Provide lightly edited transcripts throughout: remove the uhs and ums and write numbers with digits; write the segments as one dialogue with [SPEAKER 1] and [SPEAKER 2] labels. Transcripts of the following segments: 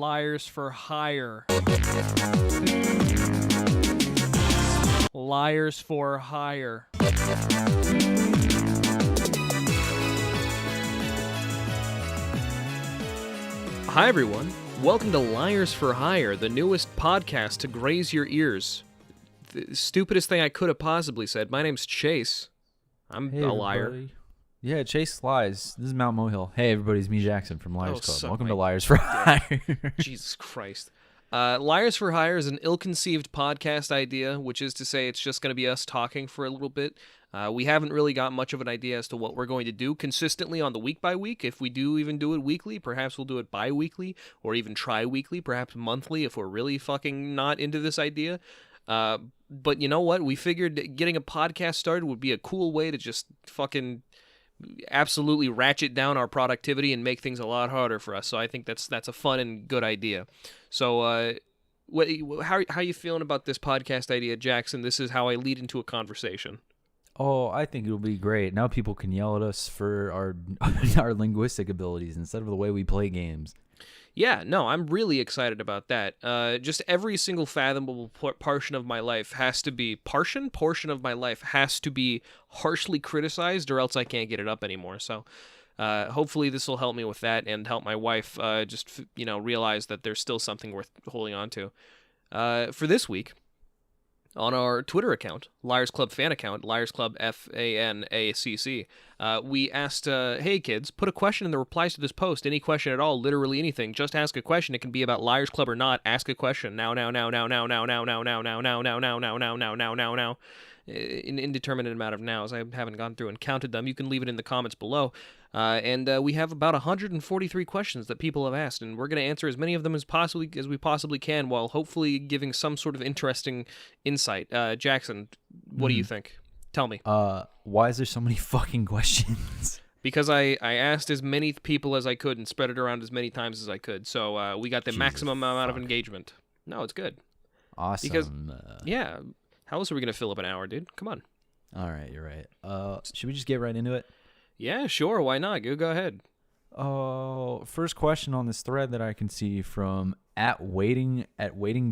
[SPEAKER 1] Liars for Hire. Liars for Hire. Hi, everyone. Welcome to Liars for Hire, the newest podcast to graze your ears. The stupidest thing I could have possibly said. My name's Chase. I'm a liar.
[SPEAKER 2] Everybody. Yeah, Chase lies. This is Mount Mohill. Hey, everybody, it's me, Jackson, from Liars Club. Welcome to Liars for Hire.
[SPEAKER 1] Jesus Christ. Liars for Hire is an ill-conceived podcast idea, which is to say it's just going to be us talking for a little bit. We haven't really got much of an idea as to what we're going to do consistently on the week-by-week. If we do even do it weekly, perhaps we'll do it bi-weekly, or even tri-weekly, perhaps monthly if we're really fucking not into this idea. But you know what? We figured getting a podcast started would be a cool way to just fucking absolutely ratchet down our productivity and make things a lot harder for us. So I think that's a fun and good idea. So how you feeling about this podcast idea, Jackson? This is how I lead into a conversation.
[SPEAKER 2] Oh, I think it'll be great. Now people can yell at us for our our linguistic abilities instead of the way we play games.
[SPEAKER 1] Yeah, no, I'm really excited about that. Just every single fathomable portion of my life has to be portion of my life has to be harshly criticized, or else I can't get it up anymore. So, hopefully, this will help me with that and help my wife realize that there's still something worth holding on to. For this week, on our Twitter account, Liars Club fan account, Liars Club FANACC, we asked, hey kids, put a question in the replies to this post. Any question at all, literally anything. Just ask a question. It can be about Liars Club or not. Ask a question. Now. An indeterminate amount of nows. I haven't gone through and counted them. You can leave it in the comments below. And we have about 143 questions that people have asked, and we're going to answer as many of them as we possibly can, while hopefully giving some sort of interesting insight. Jackson, what do you think? Tell me.
[SPEAKER 2] Why is there so many fucking questions?
[SPEAKER 1] Because I asked as many people as I could and spread it around as many times as I could, so we got the maximum amount of engagement. No, it's good.
[SPEAKER 2] Awesome.
[SPEAKER 1] Because, yeah, how else are we going to fill up an hour, dude? Come on.
[SPEAKER 2] All right, you're right. Should we just get right into it?
[SPEAKER 1] Yeah, sure. Why not? Go ahead.
[SPEAKER 2] Oh, first question on this thread that I can see from waiting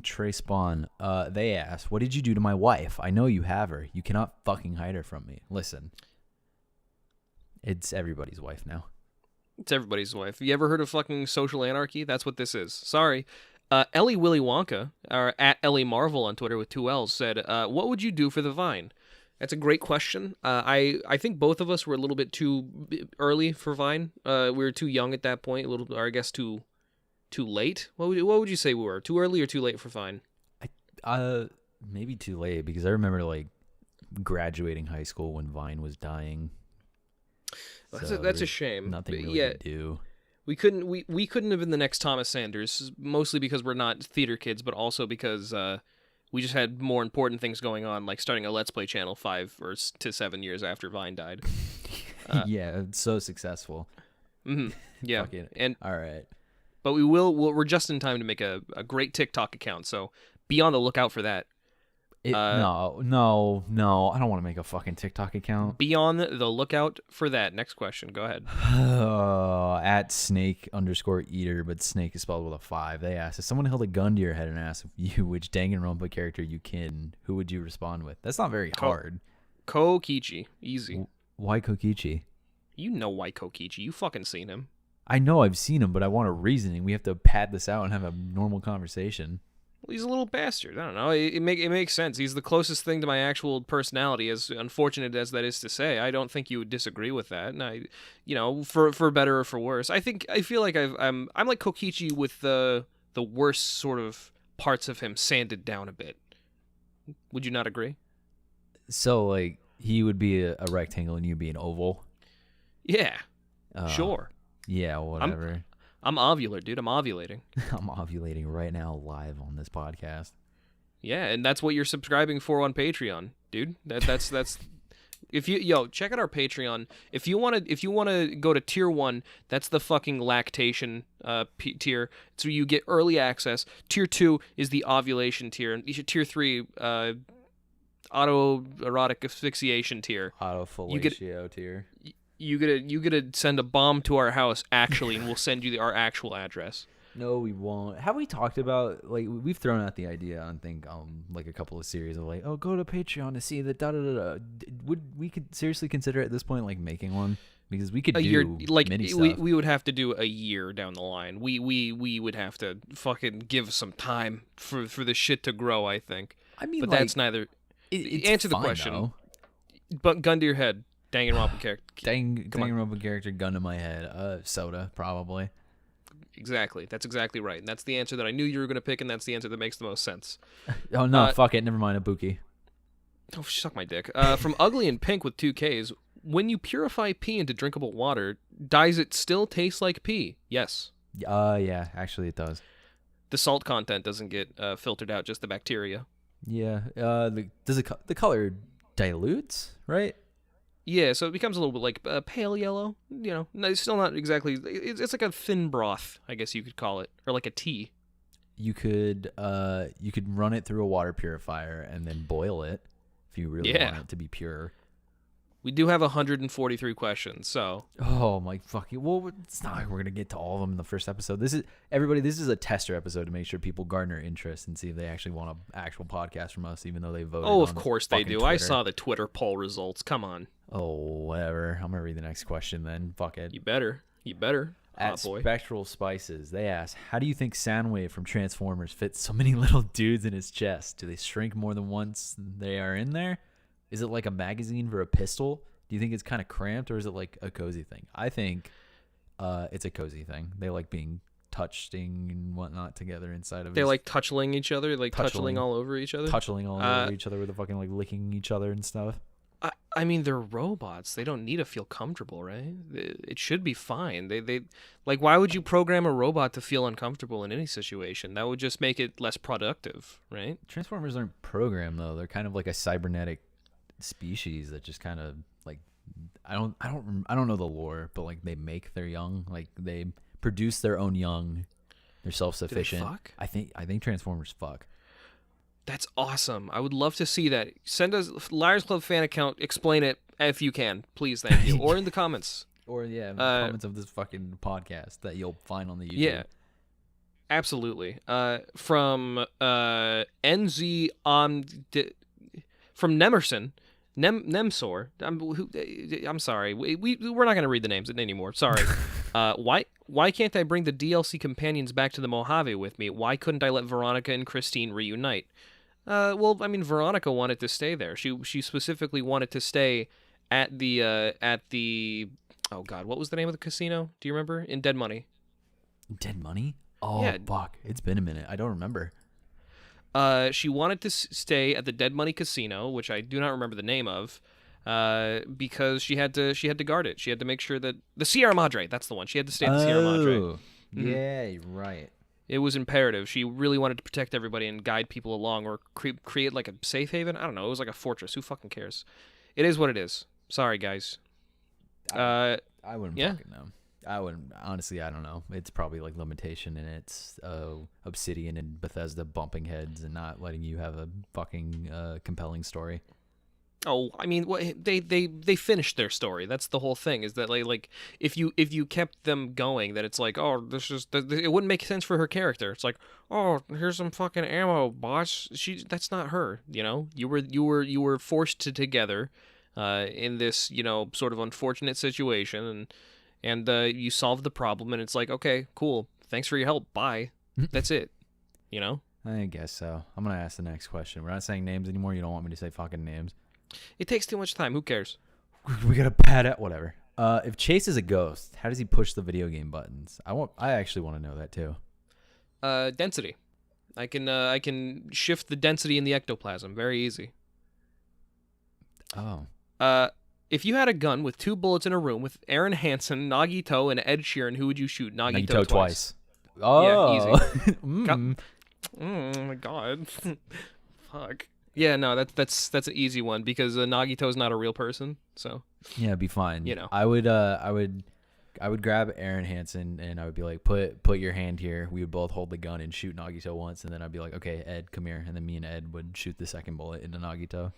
[SPEAKER 2] Trey Spawn. They asked, "What did you do to my wife? I know you have her. You cannot fucking hide her from me." Listen, it's everybody's wife now.
[SPEAKER 1] It's everybody's wife. You ever heard of fucking social anarchy? That's what this is. Sorry. Ellie Willy Wonka, or at Ellie Marvel on Twitter with 2 L's, said, "What would you do for the Vine?" That's a great question. I think both of us were a little bit too early for Vine. We were too young at that point, or I guess too late. What would you say we were? Too early or too late for Vine?
[SPEAKER 2] Maybe too late, because I remember like graduating high school when Vine was dying.
[SPEAKER 1] That's a shame.
[SPEAKER 2] Nothing really to do.
[SPEAKER 1] We couldn't have been the next Thomas Sanders, mostly because we're not theater kids, but also because we just had more important things going on, like starting a Let's Play channel 5 to 7 years after Vine died.
[SPEAKER 2] Yeah, it's so successful.
[SPEAKER 1] Mm-hmm. Yeah, and
[SPEAKER 2] all right,
[SPEAKER 1] but we're just in time to make a great TikTok account, so be on the lookout for that.
[SPEAKER 2] No, I don't want to make a fucking TikTok account.
[SPEAKER 1] Be on the lookout for that. Next question, go ahead.
[SPEAKER 2] At snake_eater, but snake is spelled with a 5. They asked, if someone held a gun to your head and asked you which Danganronpa character you kin, who would you respond with? That's not very hard.
[SPEAKER 1] Kokichi, easy.
[SPEAKER 2] Why Kokichi?
[SPEAKER 1] You know why Kokichi. You fucking seen him.
[SPEAKER 2] I know I've seen him, but I want a reasoning. We have to pad this out and have a normal conversation.
[SPEAKER 1] Well, he's a little bastard. I don't know. It makes sense. He's the closest thing to my actual personality, as unfortunate as that is to say. I don't think you would disagree with that. And for better or for worse, I feel like I'm like Kokichi with the worst sort of parts of him sanded down a bit. Would you not agree?
[SPEAKER 2] So like he would be a rectangle and you'd be an oval.
[SPEAKER 1] Yeah. Sure.
[SPEAKER 2] Yeah. Whatever.
[SPEAKER 1] I'm ovular, dude. I'm ovulating.
[SPEAKER 2] I'm ovulating right now live on this podcast.
[SPEAKER 1] Yeah, and that's what you're subscribing for on Patreon, dude. That's if you check out our Patreon. If you want to go to tier 1, that's the fucking lactation tier. So you get early access. Tier 2 is the ovulation tier, and tier 3 autoerotic asphyxiation tier.
[SPEAKER 2] Autofellatio tier.
[SPEAKER 1] You get to send a bomb to our house, actually, and we'll send you our actual address.
[SPEAKER 2] No, we won't. Have we talked about, like, we've thrown out the idea on like a couple of series of like, oh, go to Patreon to see the da da da da. Would we could seriously consider at this point like making one? Because we could
[SPEAKER 1] A year,
[SPEAKER 2] do
[SPEAKER 1] like
[SPEAKER 2] mini
[SPEAKER 1] we
[SPEAKER 2] stuff.
[SPEAKER 1] we would have to do a year down the line. We would have to fucking give some time for the shit to grow, I think.
[SPEAKER 2] I mean,
[SPEAKER 1] But
[SPEAKER 2] like,
[SPEAKER 1] that's neither.
[SPEAKER 2] it's
[SPEAKER 1] Answer the
[SPEAKER 2] fine,
[SPEAKER 1] question.
[SPEAKER 2] though.
[SPEAKER 1] But gun to your head, Danganronpa character.
[SPEAKER 2] Danganronpa character, gun to my head. Soda, probably.
[SPEAKER 1] Exactly. That's exactly right. And that's the answer that I knew you were going to pick, and that's the answer that makes the most sense.
[SPEAKER 2] Oh no, fuck it. Never mind. Ibuki.
[SPEAKER 1] Oh, suck my dick. From Ugly and Pink with 2Ks, when you purify pee into drinkable water, does it still taste like pee? Yes.
[SPEAKER 2] Yeah. Actually, it does.
[SPEAKER 1] The salt content doesn't get filtered out, just the bacteria.
[SPEAKER 2] Yeah. The color dilutes, right?
[SPEAKER 1] Yeah, so it becomes a little bit like pale yellow. You know, no, it's still not exactly. It's like a thin broth, I guess you could call it, or like a tea.
[SPEAKER 2] You could run it through a water purifier and then boil it if you really want it to be pure.
[SPEAKER 1] We do have 143 questions, so.
[SPEAKER 2] Oh my fucking! Well, it's not like we're gonna get to all of them in the first episode. This is a tester episode to make sure people garner interest and see if they actually want an actual podcast from us, even though they voted.
[SPEAKER 1] Oh, of course they do.
[SPEAKER 2] Twitter.
[SPEAKER 1] I saw the Twitter poll results. Come on.
[SPEAKER 2] Oh, whatever. I'm gonna read the next question then. Fuck it.
[SPEAKER 1] You better.
[SPEAKER 2] At
[SPEAKER 1] boy.
[SPEAKER 2] Spectral Spices, they ask, how do you think Soundwave from Transformers fits so many little dudes in his chest? Do they shrink more than once they are in there? Is it like a magazine for a pistol? Do you think it's kind of cramped, or is it like a cozy thing? I think it's a cozy thing. They like being touching and whatnot together inside of.
[SPEAKER 1] They like touchling each other, like touchling all over each other.
[SPEAKER 2] Touchling all over each other with the fucking like licking each other and stuff.
[SPEAKER 1] I mean, they're robots. They don't need to feel comfortable, right? It should be fine. They like, why would you program a robot to feel uncomfortable in any situation? That would just make it less productive, right?
[SPEAKER 2] Transformers aren't programmed though. They're kind of like a cybernetic species that just kind of like, I don't know the lore, but like they make their young, like they produce their own young. They're self-sufficient.
[SPEAKER 1] Do they fuck?
[SPEAKER 2] I think Transformers fuck.
[SPEAKER 1] That's awesome. I would love to see that. Send us Liars Club fan account. Explain it if you can, please. Thank you. Or in the comments.
[SPEAKER 2] Or in the comments of this fucking podcast that you'll find on the YouTube.
[SPEAKER 1] Yeah, absolutely. From NZ from Nemerson. Nemsor. I'm sorry. We're not gonna read the names anymore. Sorry. Why can't I bring the DLC companions back to the Mojave with me? Why couldn't I let Veronica and Christine reunite? Well, I mean, Veronica wanted to stay there. She specifically wanted to stay at the oh god, what was the name of the casino? Do you remember? In Dead Money.
[SPEAKER 2] Dead Money? Oh,
[SPEAKER 1] yeah.
[SPEAKER 2] Fuck. It's been a minute. I don't remember.
[SPEAKER 1] She wanted to stay at the Dead Money Casino, which I do not remember the name of, because she had to guard it. She had to make sure that the Sierra Madre, that's the one. She had to stay at the Sierra Madre.
[SPEAKER 2] Mm-hmm. Yeah, right.
[SPEAKER 1] It was imperative. She really wanted to protect everybody and guide people along, or create like a safe haven. I don't know. It was like a fortress. Who fucking cares? It is what it is. Sorry, guys.
[SPEAKER 2] I wouldn't fucking know. I wouldn't, honestly, I don't know. It's probably like limitation in its Obsidian and Bethesda bumping heads and not letting you have a fucking compelling story.
[SPEAKER 1] Oh, I mean, they finished their story. That's the whole thing. Is that like if you kept them going, that it's like, oh, it wouldn't make sense for her character. It's like, oh, here's some fucking ammo, boss. That's not her. You know, you were forced together, in this, you know, sort of unfortunate situation, and you solved the problem, and it's like, okay, cool, thanks for your help, bye. That's it. You know.
[SPEAKER 2] I guess so. I'm gonna ask the next question. We're not saying names anymore. You don't want me to say fucking names.
[SPEAKER 1] It takes too much time. Who cares?
[SPEAKER 2] We gotta pad out whatever. If Chase is a ghost, how does he push the video game buttons? I actually want to know that too.
[SPEAKER 1] Density. I can shift the density in the ectoplasm. Very easy.
[SPEAKER 2] Oh.
[SPEAKER 1] If you had a gun with 2 bullets in a room with Aaron Hansen, Nagito, and Ed Sheeran, who would you shoot? Nagito twice.
[SPEAKER 2] Oh.
[SPEAKER 1] Yeah, easy. Oh my god. Fuck. Yeah, no, that's an easy one because Nagito's not a real person, so.
[SPEAKER 2] Yeah, it'd be fine.
[SPEAKER 1] You know.
[SPEAKER 2] I would grab Aaron Hansen and I would be like, put your hand here. We would both hold the gun and shoot Nagito once, and then I'd be like, okay, Ed, come here, and then me and Ed would shoot the second bullet into Nagito.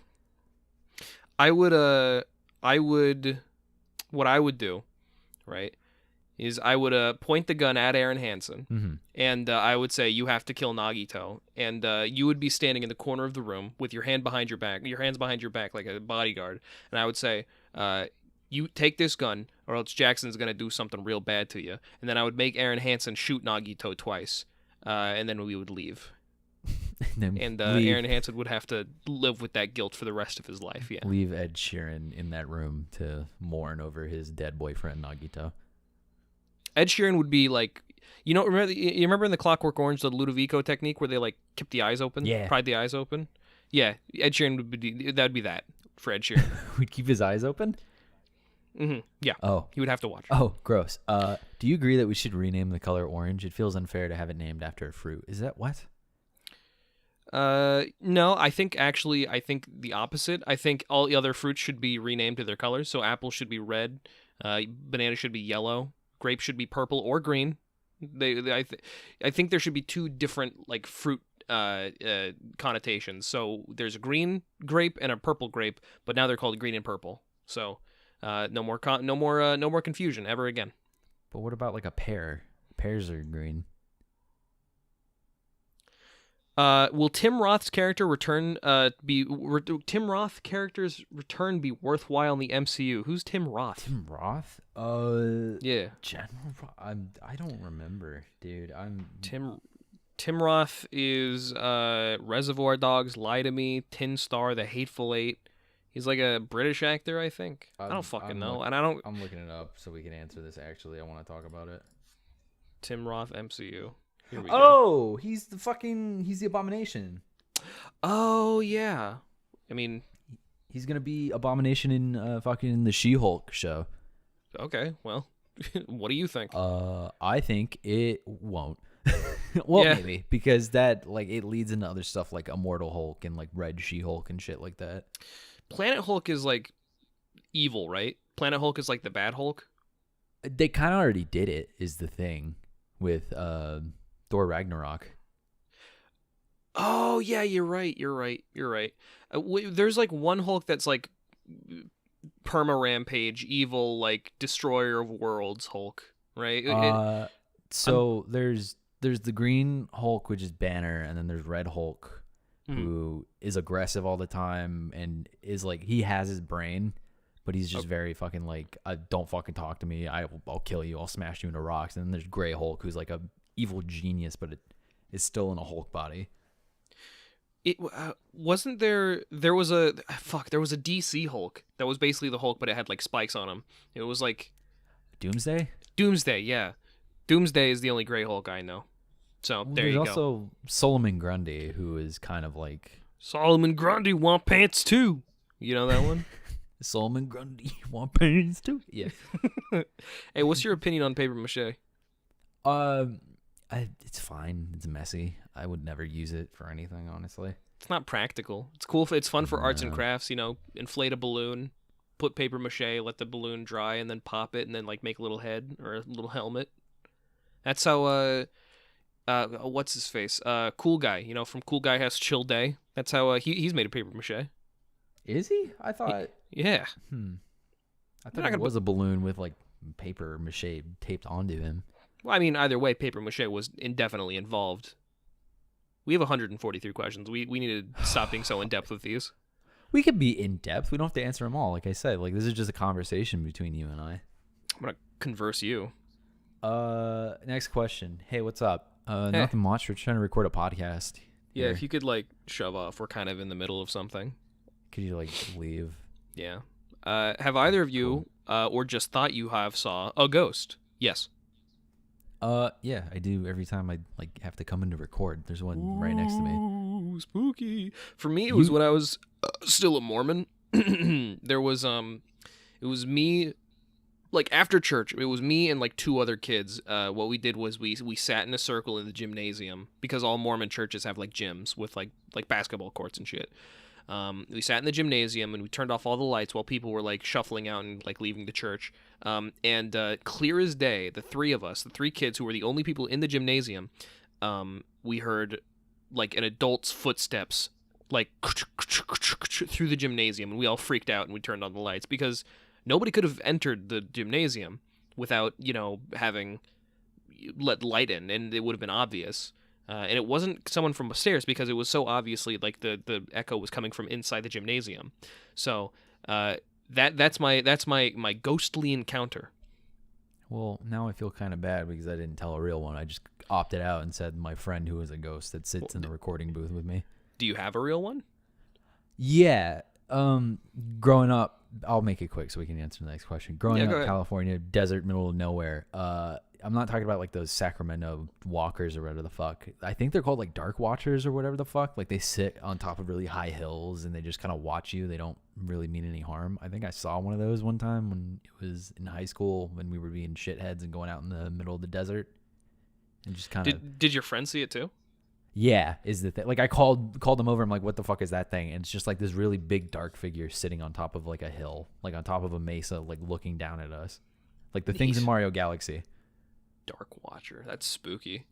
[SPEAKER 2] what I would do, right,
[SPEAKER 1] is I would point the gun at Aaron Hansen,
[SPEAKER 2] Mm-hmm.
[SPEAKER 1] and I would say, you have to kill Nagito. And you would be standing in the corner of the room with your hands behind your back like a bodyguard. And I would say, you take this gun, or else Jackson's going to do something real bad to you. And then I would make Aaron Hansen shoot Nagito twice, and then we would leave. And Aaron Hansen would have to live with that guilt for the rest of his life. Yeah.
[SPEAKER 2] Leave Ed Sheeran in that room to mourn over his dead boyfriend Nagito.
[SPEAKER 1] Ed Sheeran would be like, you remember in the Clockwork Orange, the Ludovico technique where they like kept the eyes open, pried the eyes open. Yeah, Ed Sheeran would be that for Ed Sheeran.
[SPEAKER 2] Would keep his eyes open.
[SPEAKER 1] Mm-hmm. Yeah.
[SPEAKER 2] Oh,
[SPEAKER 1] he would have to watch.
[SPEAKER 2] Oh, gross. Do you agree that we should rename the color orange? It feels unfair to have it named after a fruit. Is that what?
[SPEAKER 1] No, I think the opposite. I think all the other fruits should be renamed to their colors. So apple should be red, banana should be yellow, grape should be purple or green. I think there should be two different like fruit connotations. So there's a green grape and a purple grape, but now they're called green and purple. So no more confusion ever again.
[SPEAKER 2] But what about like a pear? Pears are green.
[SPEAKER 1] Will Tim Roth's character Tim Roth character's return be worthwhile in the MCU? Who's Tim Roth?
[SPEAKER 2] Tim Roth?
[SPEAKER 1] Yeah.
[SPEAKER 2] I don't remember, dude.
[SPEAKER 1] Tim Roth is Reservoir Dogs, Lie to Me, Tin Star, The Hateful Eight. He's like a British actor, I think. I don't fucking know, and I don't.
[SPEAKER 2] I'm looking it up so we can answer this. Actually, I want to talk about it.
[SPEAKER 1] Tim Roth MCU.
[SPEAKER 2] He's the Abomination.
[SPEAKER 1] Oh yeah, I mean,
[SPEAKER 2] he's gonna be Abomination in fucking the She-Hulk show.
[SPEAKER 1] Okay, well, what do you think?
[SPEAKER 2] I think it won't. Well, yeah. Maybe because that like it leads into other stuff like Immortal Hulk and like Red She-Hulk and shit like that.
[SPEAKER 1] Planet Hulk is like evil, right? Planet Hulk is like the bad Hulk.
[SPEAKER 2] They kind of already did it. Is the thing with Thor Ragnarok.
[SPEAKER 1] Oh yeah, you're right. There's like one Hulk that's like perma-rampage, evil, like destroyer of worlds Hulk, right?
[SPEAKER 2] There's the Green Hulk, which is Banner, and then there's Red Hulk, who is aggressive all the time and is like he has his brain, but he's just very fucking like, don't fucking talk to me. I'll kill you. I'll smash you into rocks. And then there's Gray Hulk, who's like a evil genius, but it is still in a Hulk body.
[SPEAKER 1] It wasn't there. There was a DC Hulk that was basically the Hulk, but it had like spikes on him. It was like
[SPEAKER 2] Doomsday.
[SPEAKER 1] Yeah. Doomsday is the only Gray Hulk I know. So there you go.
[SPEAKER 2] There's also Solomon Grundy, who is kind of like
[SPEAKER 1] Solomon Grundy want pants too. You know that one?
[SPEAKER 2] Solomon Grundy want pants too. Yeah.
[SPEAKER 1] Hey, what's your opinion on paper mache?
[SPEAKER 2] It's fine. It's messy. I would never use it for anything, honestly.
[SPEAKER 1] It's not practical. It's cool. It's fun for arts and crafts. You know, inflate a balloon, put paper mache, let the balloon dry, and then pop it, and then like make a little head or a little helmet. That's how what's his face? Cool Guy. You know, from Cool Guy Has Chill Day. That's how he's made of paper mache.
[SPEAKER 2] Is he? I thought.
[SPEAKER 1] Yeah.
[SPEAKER 2] I thought it was a balloon with like paper mache taped onto him.
[SPEAKER 1] Well, I mean, either way, paper mache was indefinitely involved. We have 143 questions. We need to stop being so in depth with these.
[SPEAKER 2] We could be in depth. We don't have to answer them all. Like I said, like this is just a conversation between you and I.
[SPEAKER 1] I'm gonna converse you.
[SPEAKER 2] Next question. Hey, what's up? Nothing much. We're trying to record a podcast.
[SPEAKER 1] Yeah, if you could like shove off. We're kind of in the middle of something.
[SPEAKER 2] Could you like leave?
[SPEAKER 1] Yeah. Have either of you, or just thought you saw a ghost? Yes.
[SPEAKER 2] Yeah, I do every time I like have to come in to record. There's one right next to me.
[SPEAKER 1] Ooh, spooky. For me, it was when I was still a Mormon. It was me, like after church, it was me and like two other kids. What we did was we sat in a circle in the gymnasium because all Mormon churches have like gyms with like basketball courts and shit. We sat in the gymnasium and we turned off all the lights while people were like shuffling out and like leaving the church. And clear as day, the three of us, the three kids who were the only people in the gymnasium, we heard like an adult's footsteps like through the gymnasium, and we all freaked out and we turned on the lights because nobody could have entered the gymnasium. without, having let light in, and it would have been obvious. And it wasn't someone from upstairs because it was so obviously like the echo was coming from inside the gymnasium. So that's my ghostly encounter.
[SPEAKER 2] Well, now I feel kind of bad because I didn't tell a real one. I just opted out and said my friend who is a ghost that sits in the recording booth with me.
[SPEAKER 1] Do you have a real one?
[SPEAKER 2] Yeah. Growing up, I'll make it quick so we can answer the next question. Growing up in California, desert, middle of nowhere. I'm not talking about like those Sacramento walkers or whatever the fuck. I think they're called like dark watchers or whatever the fuck. Like they sit on top of really high hills and they just kind of watch you. They don't really mean any harm. I think I saw one of those one time when it was in high school when we were being shitheads and going out in the middle of the desert. And just kind of.
[SPEAKER 1] Did your friend see it too?
[SPEAKER 2] Yeah, is the thing. Like I called them over. I'm like, what the fuck is that thing? And it's just like this really big dark figure sitting on top of like a hill, like on top of a mesa, like looking down at us, like the things in Mario Galaxy.
[SPEAKER 1] Dark Watcher. That's spooky.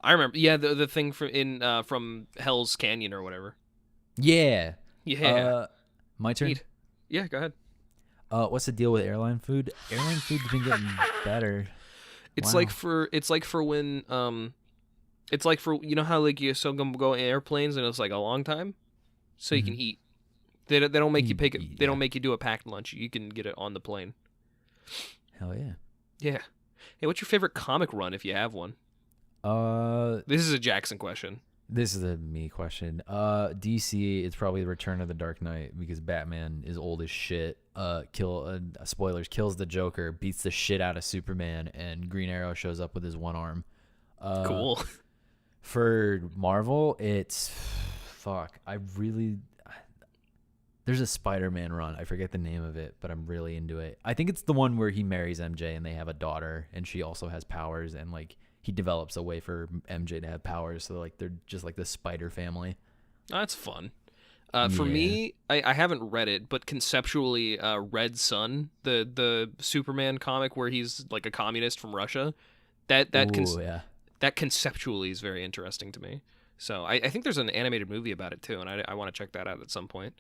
[SPEAKER 1] I remember. Yeah, the thing from Hell's Canyon or whatever.
[SPEAKER 2] Yeah.
[SPEAKER 1] Yeah.
[SPEAKER 2] My turn.
[SPEAKER 1] Neat. Yeah, go ahead.
[SPEAKER 2] What's the deal with airline food? Airline food's been getting better.
[SPEAKER 1] It's like for when it's like for how like you still go in airplanes and it's like a long time, so you can eat. They don't make you pick it. They don't make you do a packed lunch. You can get it on the plane.
[SPEAKER 2] Hell yeah.
[SPEAKER 1] Yeah. Hey, what's your favorite comic run if you have one? This is a Jackson question.
[SPEAKER 2] This is a me question. DC, it's probably the Return of the Dark Knight because Batman is old as shit. Spoilers, kills the Joker, beats the shit out of Superman, and Green Arrow shows up with his one arm.
[SPEAKER 1] Cool.
[SPEAKER 2] For Marvel, it's there's a Spider-Man run. I forget the name of it, but I'm really into it. I think it's the one where he marries MJ and they have a daughter, and she also has powers, and like he develops a way for MJ to have powers. So like they're just like the Spider family.
[SPEAKER 1] That's fun. For me, I haven't read it, but conceptually, Red Sun, the Superman comic where he's like a communist from Russia, that conceptually is very interesting to me. So I think there's an animated movie about it too, and I want to check that out at some point.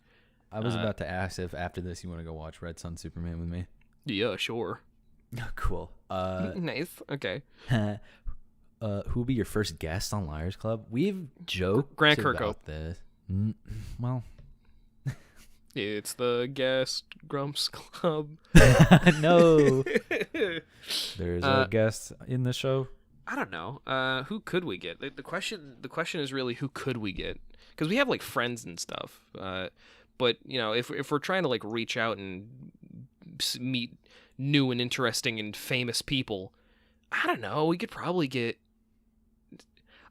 [SPEAKER 2] I was about to ask if after this you want to go watch Red Sun Superman with me.
[SPEAKER 1] Yeah, sure.
[SPEAKER 2] Cool.
[SPEAKER 1] Nice. Okay.
[SPEAKER 2] Who'll be your first guest on Liars Club? We've joked
[SPEAKER 1] Grant
[SPEAKER 2] about
[SPEAKER 1] Kirkhope.
[SPEAKER 2] this. Well,
[SPEAKER 1] it's the Guest Grumps Club.
[SPEAKER 2] No. There's a guest in the show.
[SPEAKER 1] I don't know. Who could we get? The question is really who could we get? Because we have like friends and stuff. But if we're trying to like reach out and meet new and interesting and famous people, I don't know. We could probably get.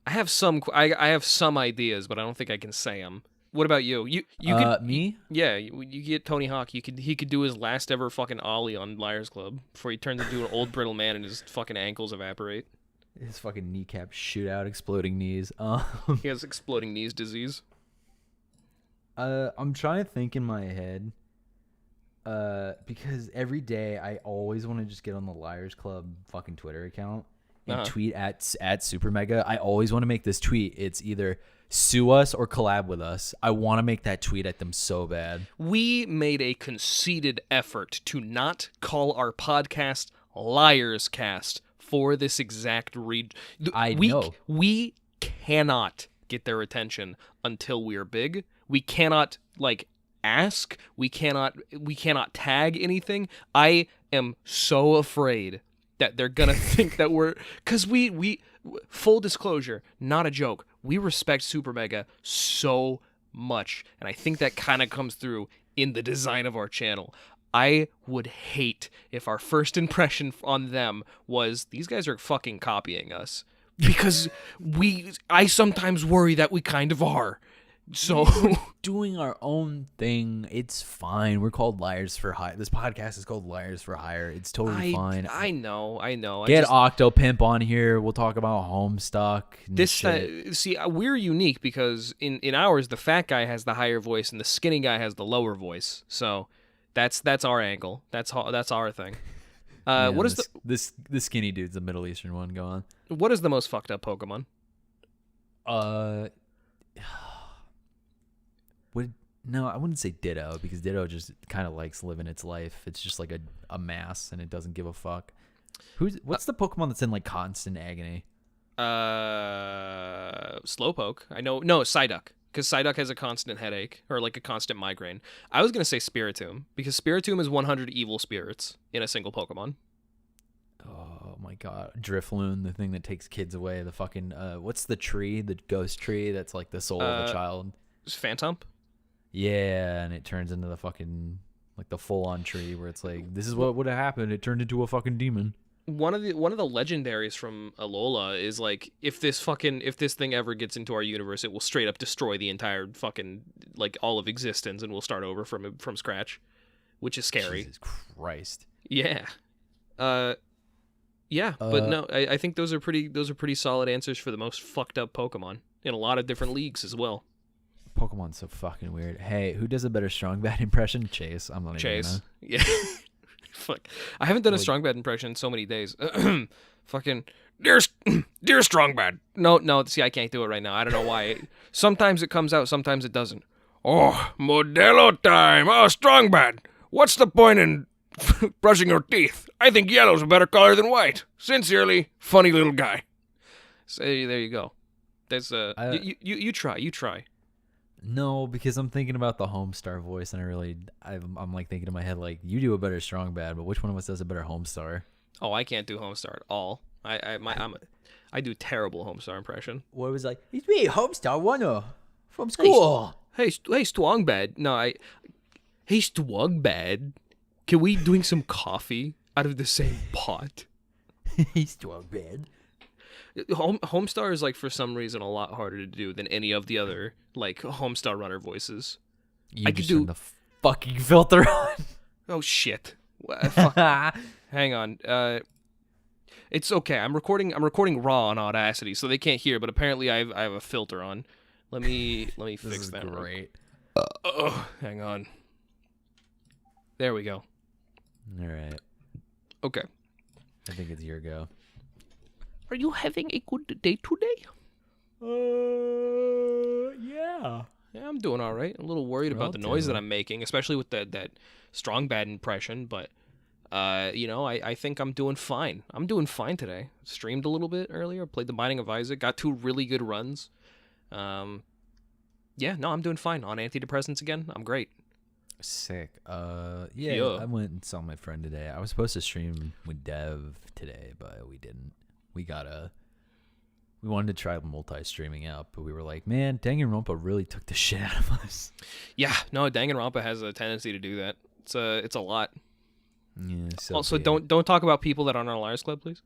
[SPEAKER 1] I have some ideas, but I don't think I can say them. What about you? You could
[SPEAKER 2] me?
[SPEAKER 1] Yeah, you get Tony Hawk. He could do his last ever fucking ollie on Liars Club before he turns into an old brittle man and his fucking ankles evaporate.
[SPEAKER 2] His fucking kneecap shoot out, exploding knees.
[SPEAKER 1] He has exploding knees disease.
[SPEAKER 2] I'm trying to think in my head. Because every day I always want to just get on the Liars Club fucking Twitter account and tweet at Super Mega. I always want to make this tweet. It's either sue us or collab with us. I want to make that tweet at them so bad.
[SPEAKER 1] We made a conceited effort to not call our podcast LiarsCast for this exact read.
[SPEAKER 2] I know.
[SPEAKER 1] We cannot get their attention until we are big. We cannot ask. We cannot tag anything. I am so afraid that they're gonna think that we're, because we full disclosure, not a joke, we respect Super Mega so much, and I think that kind of comes through in the design of our channel. I would hate if our first impression on them was these guys are fucking copying us, because I sometimes worry that we kind of are. So
[SPEAKER 2] doing our own thing, it's fine. We're called Liars4Hire. This podcast is called Liars4Hire. It's totally fine.
[SPEAKER 1] I know.
[SPEAKER 2] Get Octopimp on here. We'll talk about Homestuck.
[SPEAKER 1] See, we're unique because in ours, the fat guy has the higher voice and the skinny guy has the lower voice. So that's our angle. That's our thing. What is
[SPEAKER 2] the skinny dude's the Middle Eastern one? Go on.
[SPEAKER 1] What is the most fucked up Pokemon?
[SPEAKER 2] No, I wouldn't say Ditto because Ditto just kind of likes living its life. It's just like a mass and it doesn't give a fuck. What's the Pokemon that's in like constant agony?
[SPEAKER 1] Slowpoke. I know. No, Psyduck. Because Psyduck has a constant headache or like a constant migraine. I was gonna say Spiritomb because Spiritomb is 100 evil spirits in a single Pokemon.
[SPEAKER 2] Oh my god, Drifloon, the thing that takes kids away. The fucking what's the tree? The ghost tree that's like the soul of a child.
[SPEAKER 1] Phantomp.
[SPEAKER 2] Yeah, and it turns into the fucking like the full-on tree where it's like this is what would have happened. It turned into a fucking demon.
[SPEAKER 1] One of the legendaries from Alola is like if this thing ever gets into our universe, it will straight up destroy the entire fucking like all of existence, and we'll start over from scratch, which is scary.
[SPEAKER 2] Jesus Christ.
[SPEAKER 1] Yeah. Yeah, but no, I think those are pretty solid answers for the most fucked up Pokemon in a lot of different leagues as well.
[SPEAKER 2] Pokemon's so fucking weird. Hey, who does a better strong bad impression? Chase. I'm not
[SPEAKER 1] Chase.
[SPEAKER 2] even
[SPEAKER 1] Yeah. Fuck. I haven't done a strong bad impression in so many days. Fucking dear strong bad. No, see, I can't do it right now. I don't know why. Sometimes it comes out, sometimes it doesn't. Oh, Modelo time. Oh, strong bad. What's the point in brushing your teeth? I think yellow's a better color than white. Sincerely, funny little guy. So there you go. There's you try.
[SPEAKER 2] No, because I'm thinking about the Homestar voice, and I'm like thinking in my head like you do a better strong bad, but which one of us does a better Homestar?
[SPEAKER 1] Oh, I can't do Homestar at all. I do terrible Homestar impression.
[SPEAKER 2] What was like? It's me, Homestar One from school.
[SPEAKER 1] Hey, strong bad. No, hey, strong bad. Can we drink some coffee out of the same pot?
[SPEAKER 2] Hey, strong bad.
[SPEAKER 1] Homestar is like for some reason a lot harder to do than any of the other like Homestar runner voices.
[SPEAKER 2] I could do the fucking filter on.
[SPEAKER 1] Oh shit! Hang on. It's okay. I'm recording raw on Audacity, so they can't hear. But apparently, I have a filter on. Let me fix that.
[SPEAKER 2] Great.
[SPEAKER 1] Hang on. There we go.
[SPEAKER 2] All right.
[SPEAKER 1] Okay.
[SPEAKER 2] I think it's your go.
[SPEAKER 1] Are you having a good day today?
[SPEAKER 2] Yeah.
[SPEAKER 1] Yeah, I'm doing all right. I'm a little worried about the noise that I'm making, especially with that strong bad impression. But, I think I'm doing fine. I'm doing fine today. Streamed a little bit earlier. Played The Binding of Isaac. Got 2 really good runs. I'm doing fine. On antidepressants again. I'm great.
[SPEAKER 2] Sick. Yeah. I went and saw my friend today. I was supposed to stream with Dev today, but we didn't. We wanted to try multi-streaming out, but we were like, man, Danganronpa really took the shit out of us.
[SPEAKER 1] Yeah, no, Danganronpa has a tendency to do that. It's a lot.
[SPEAKER 2] Yeah. So
[SPEAKER 1] also, don't talk about people that aren't on our Liars Club, please.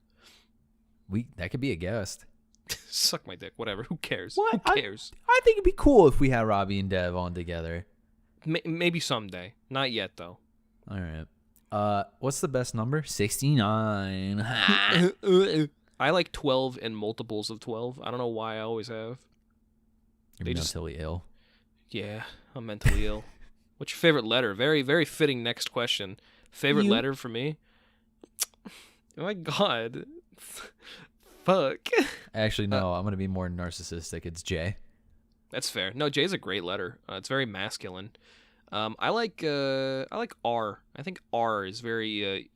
[SPEAKER 2] That could be a guest.
[SPEAKER 1] Suck my dick. Whatever. Who cares?
[SPEAKER 2] What?
[SPEAKER 1] Who cares?
[SPEAKER 2] I think it'd be cool if we had Robbie and Dev on together.
[SPEAKER 1] Maybe someday. Not yet, though.
[SPEAKER 2] All right. What's the best number? 69.
[SPEAKER 1] I like 12 and multiples of 12. I don't know why I always have.
[SPEAKER 2] You're mentally ill.
[SPEAKER 1] Yeah, I'm mentally ill. What's your favorite letter? Very, very fitting next question. Favorite letter for me? Oh my god. Fuck.
[SPEAKER 2] Actually, no. I'm going to be more narcissistic. It's J.
[SPEAKER 1] That's fair. No, J's a great letter. It's very masculine. I like R. I think R is very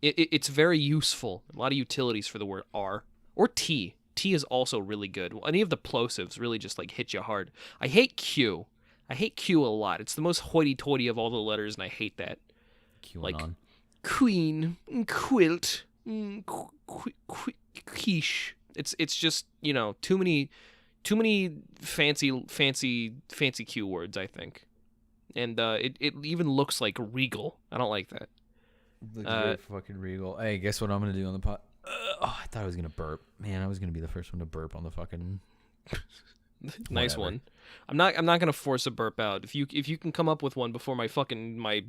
[SPEAKER 1] it's very useful. A lot of utilities for the word R. Or T. T is also really good. Any of the plosives really just like hit you hard. I hate Q. I hate Q a lot. It's the most hoity-toity of all the letters, and I hate that.
[SPEAKER 2] QAnon.
[SPEAKER 1] Like queen, quilt, quiche. It's just, too many fancy Q words, I think. And it even looks like regal. I don't like that.
[SPEAKER 2] Looks very fucking regal. Hey, guess what I'm gonna do on the pot? I thought I was gonna burp. Man, I was gonna be the first one to burp on the fucking.
[SPEAKER 1] Nice one. I'm not gonna force a burp out. If you can come up with one before my fucking my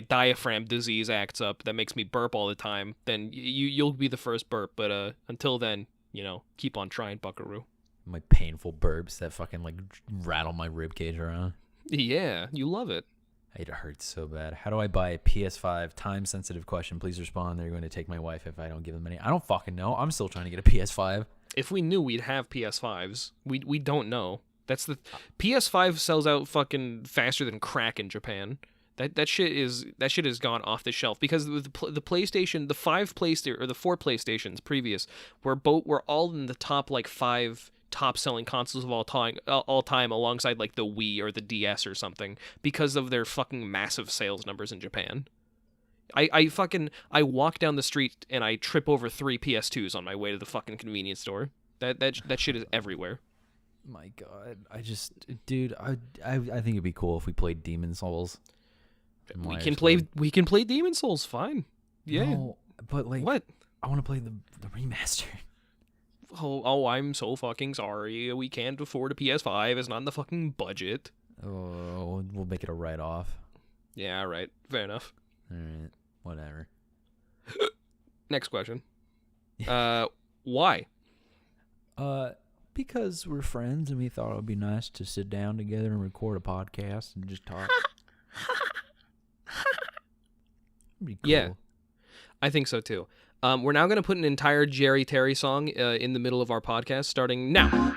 [SPEAKER 1] diaphragm disease acts up that makes me burp all the time, then you'll be the first burp. But until then, keep on trying, Buckaroo.
[SPEAKER 2] My painful burps that fucking like rattle my rib cage around.
[SPEAKER 1] Yeah, you love it.
[SPEAKER 2] It hurts so bad. How do I buy a PS5? Time sensitive question. Please respond. They're going to take my wife if I don't give them any. I don't fucking know. I'm still trying to get a PS5.
[SPEAKER 1] If we knew we'd have PS5s, we don't know. That's the PS5 sells out fucking faster than crack in Japan. That shit has gone off the shelf because the PlayStation, the 5 PlayStation or the 4 PlayStations previous were all in the top like 5 top selling consoles of all time alongside like the Wii or the DS or something because of their fucking massive sales numbers in Japan. I walk down the street and I trip over 3 PS2s on my way to the fucking convenience store. That shit is everywhere.
[SPEAKER 2] My God, dude, I think it'd be cool if we played Demon Souls.
[SPEAKER 1] We can play Demon Souls, fine. Yeah.
[SPEAKER 2] No, but like,
[SPEAKER 1] what?
[SPEAKER 2] I want to play the remaster.
[SPEAKER 1] Oh, I'm so fucking sorry. We can't afford a PS5. It's not in the fucking budget.
[SPEAKER 2] Oh, we'll make it a write-off.
[SPEAKER 1] Yeah, right. Fair enough.
[SPEAKER 2] All right, whatever.
[SPEAKER 1] Next question. Why?
[SPEAKER 2] Because we're friends and we thought it would be nice to sit down together and record a podcast and just talk. Be cool.
[SPEAKER 1] Yeah, I think so too. We're now going to put an entire Jerry Terry song in the middle of our podcast starting now.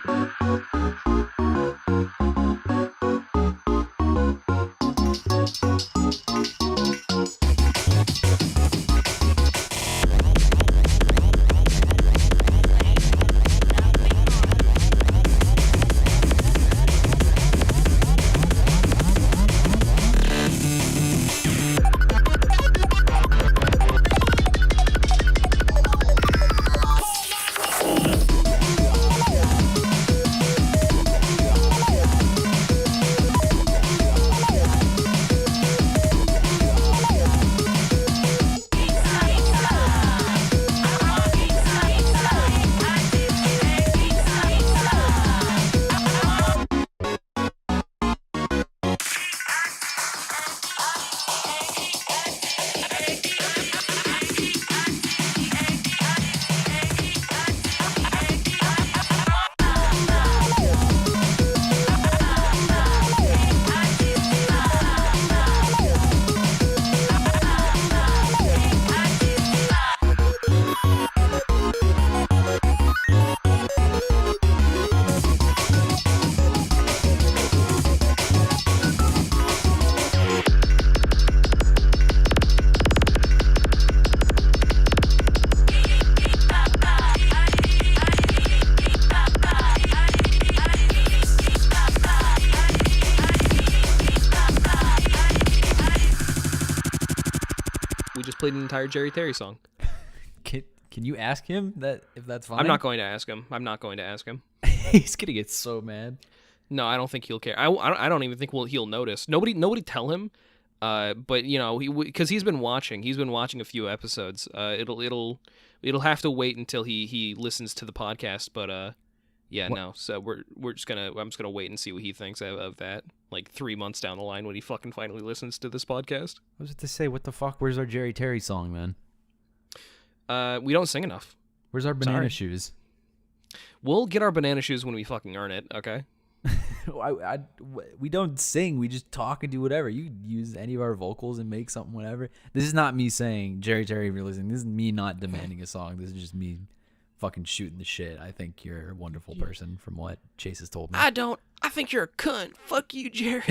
[SPEAKER 1] Played an entire Jerry Terry song.
[SPEAKER 2] Can you ask him that if that's fine?
[SPEAKER 1] I'm not going to ask him.
[SPEAKER 2] He's gonna get so mad.
[SPEAKER 1] No, I don't think he'll care. I don't even think he'll notice. Nobody tell him. But you know, because he's been watching a few episodes. It'll have to wait until he listens to the podcast. But yeah, what? No. So I'm just gonna wait and see what he thinks of that. Like 3 months down the line when he fucking finally listens to this podcast.
[SPEAKER 2] I was to say, what the fuck? Where's our Jerry Terry song, man?
[SPEAKER 1] We don't sing enough.
[SPEAKER 2] Where's our banana shoes?
[SPEAKER 1] We'll get our banana shoes when we fucking earn it, okay?
[SPEAKER 2] We don't sing. We just talk and do whatever. You use any of our vocals and make something, whatever. This is not me saying, Jerry Terry, if you're listening, this is me not demanding a song. This is just me fucking shooting the shit. I think you're a wonderful person from what Chase has told me.
[SPEAKER 1] I think you're a cunt. Fuck you, Jerry.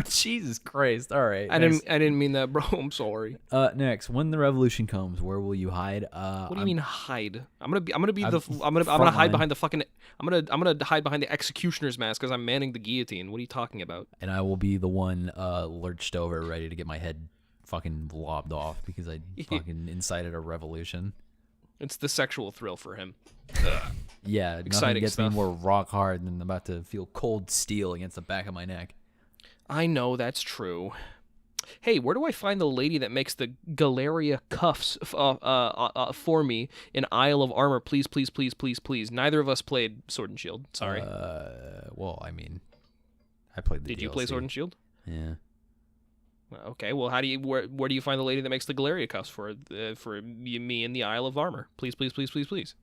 [SPEAKER 2] Jesus Christ. All right.
[SPEAKER 1] I didn't mean that, bro. I'm sorry.
[SPEAKER 2] Next, when the revolution comes, where will you hide?
[SPEAKER 1] What do you mean hide? I'm gonna hide behind the fucking. I'm gonna hide behind the executioner's mask because I'm manning the guillotine. What are you talking about?
[SPEAKER 2] And I will be the one lurched over, ready to get my head fucking lobbed off because I fucking incited a revolution.
[SPEAKER 1] It's the sexual thrill for him.
[SPEAKER 2] Yeah,
[SPEAKER 1] exciting
[SPEAKER 2] nothing gets
[SPEAKER 1] stuff.
[SPEAKER 2] me more rock hard than about to feel cold steel against the back of my neck.
[SPEAKER 1] I know, that's true. Hey, where do I find the lady that makes the Galeria cuffs for me in Isle of Armor? Please, please, please, please, please. Neither of us played Sword and Shield. Sorry.
[SPEAKER 2] Well, I mean, I played the
[SPEAKER 1] Did
[SPEAKER 2] DLC.
[SPEAKER 1] you play Sword and Shield?
[SPEAKER 2] Yeah.
[SPEAKER 1] Okay, well, where do you find the lady that makes the Galeria cuffs for me in the Isle of Armor? Please, please, please, please, please.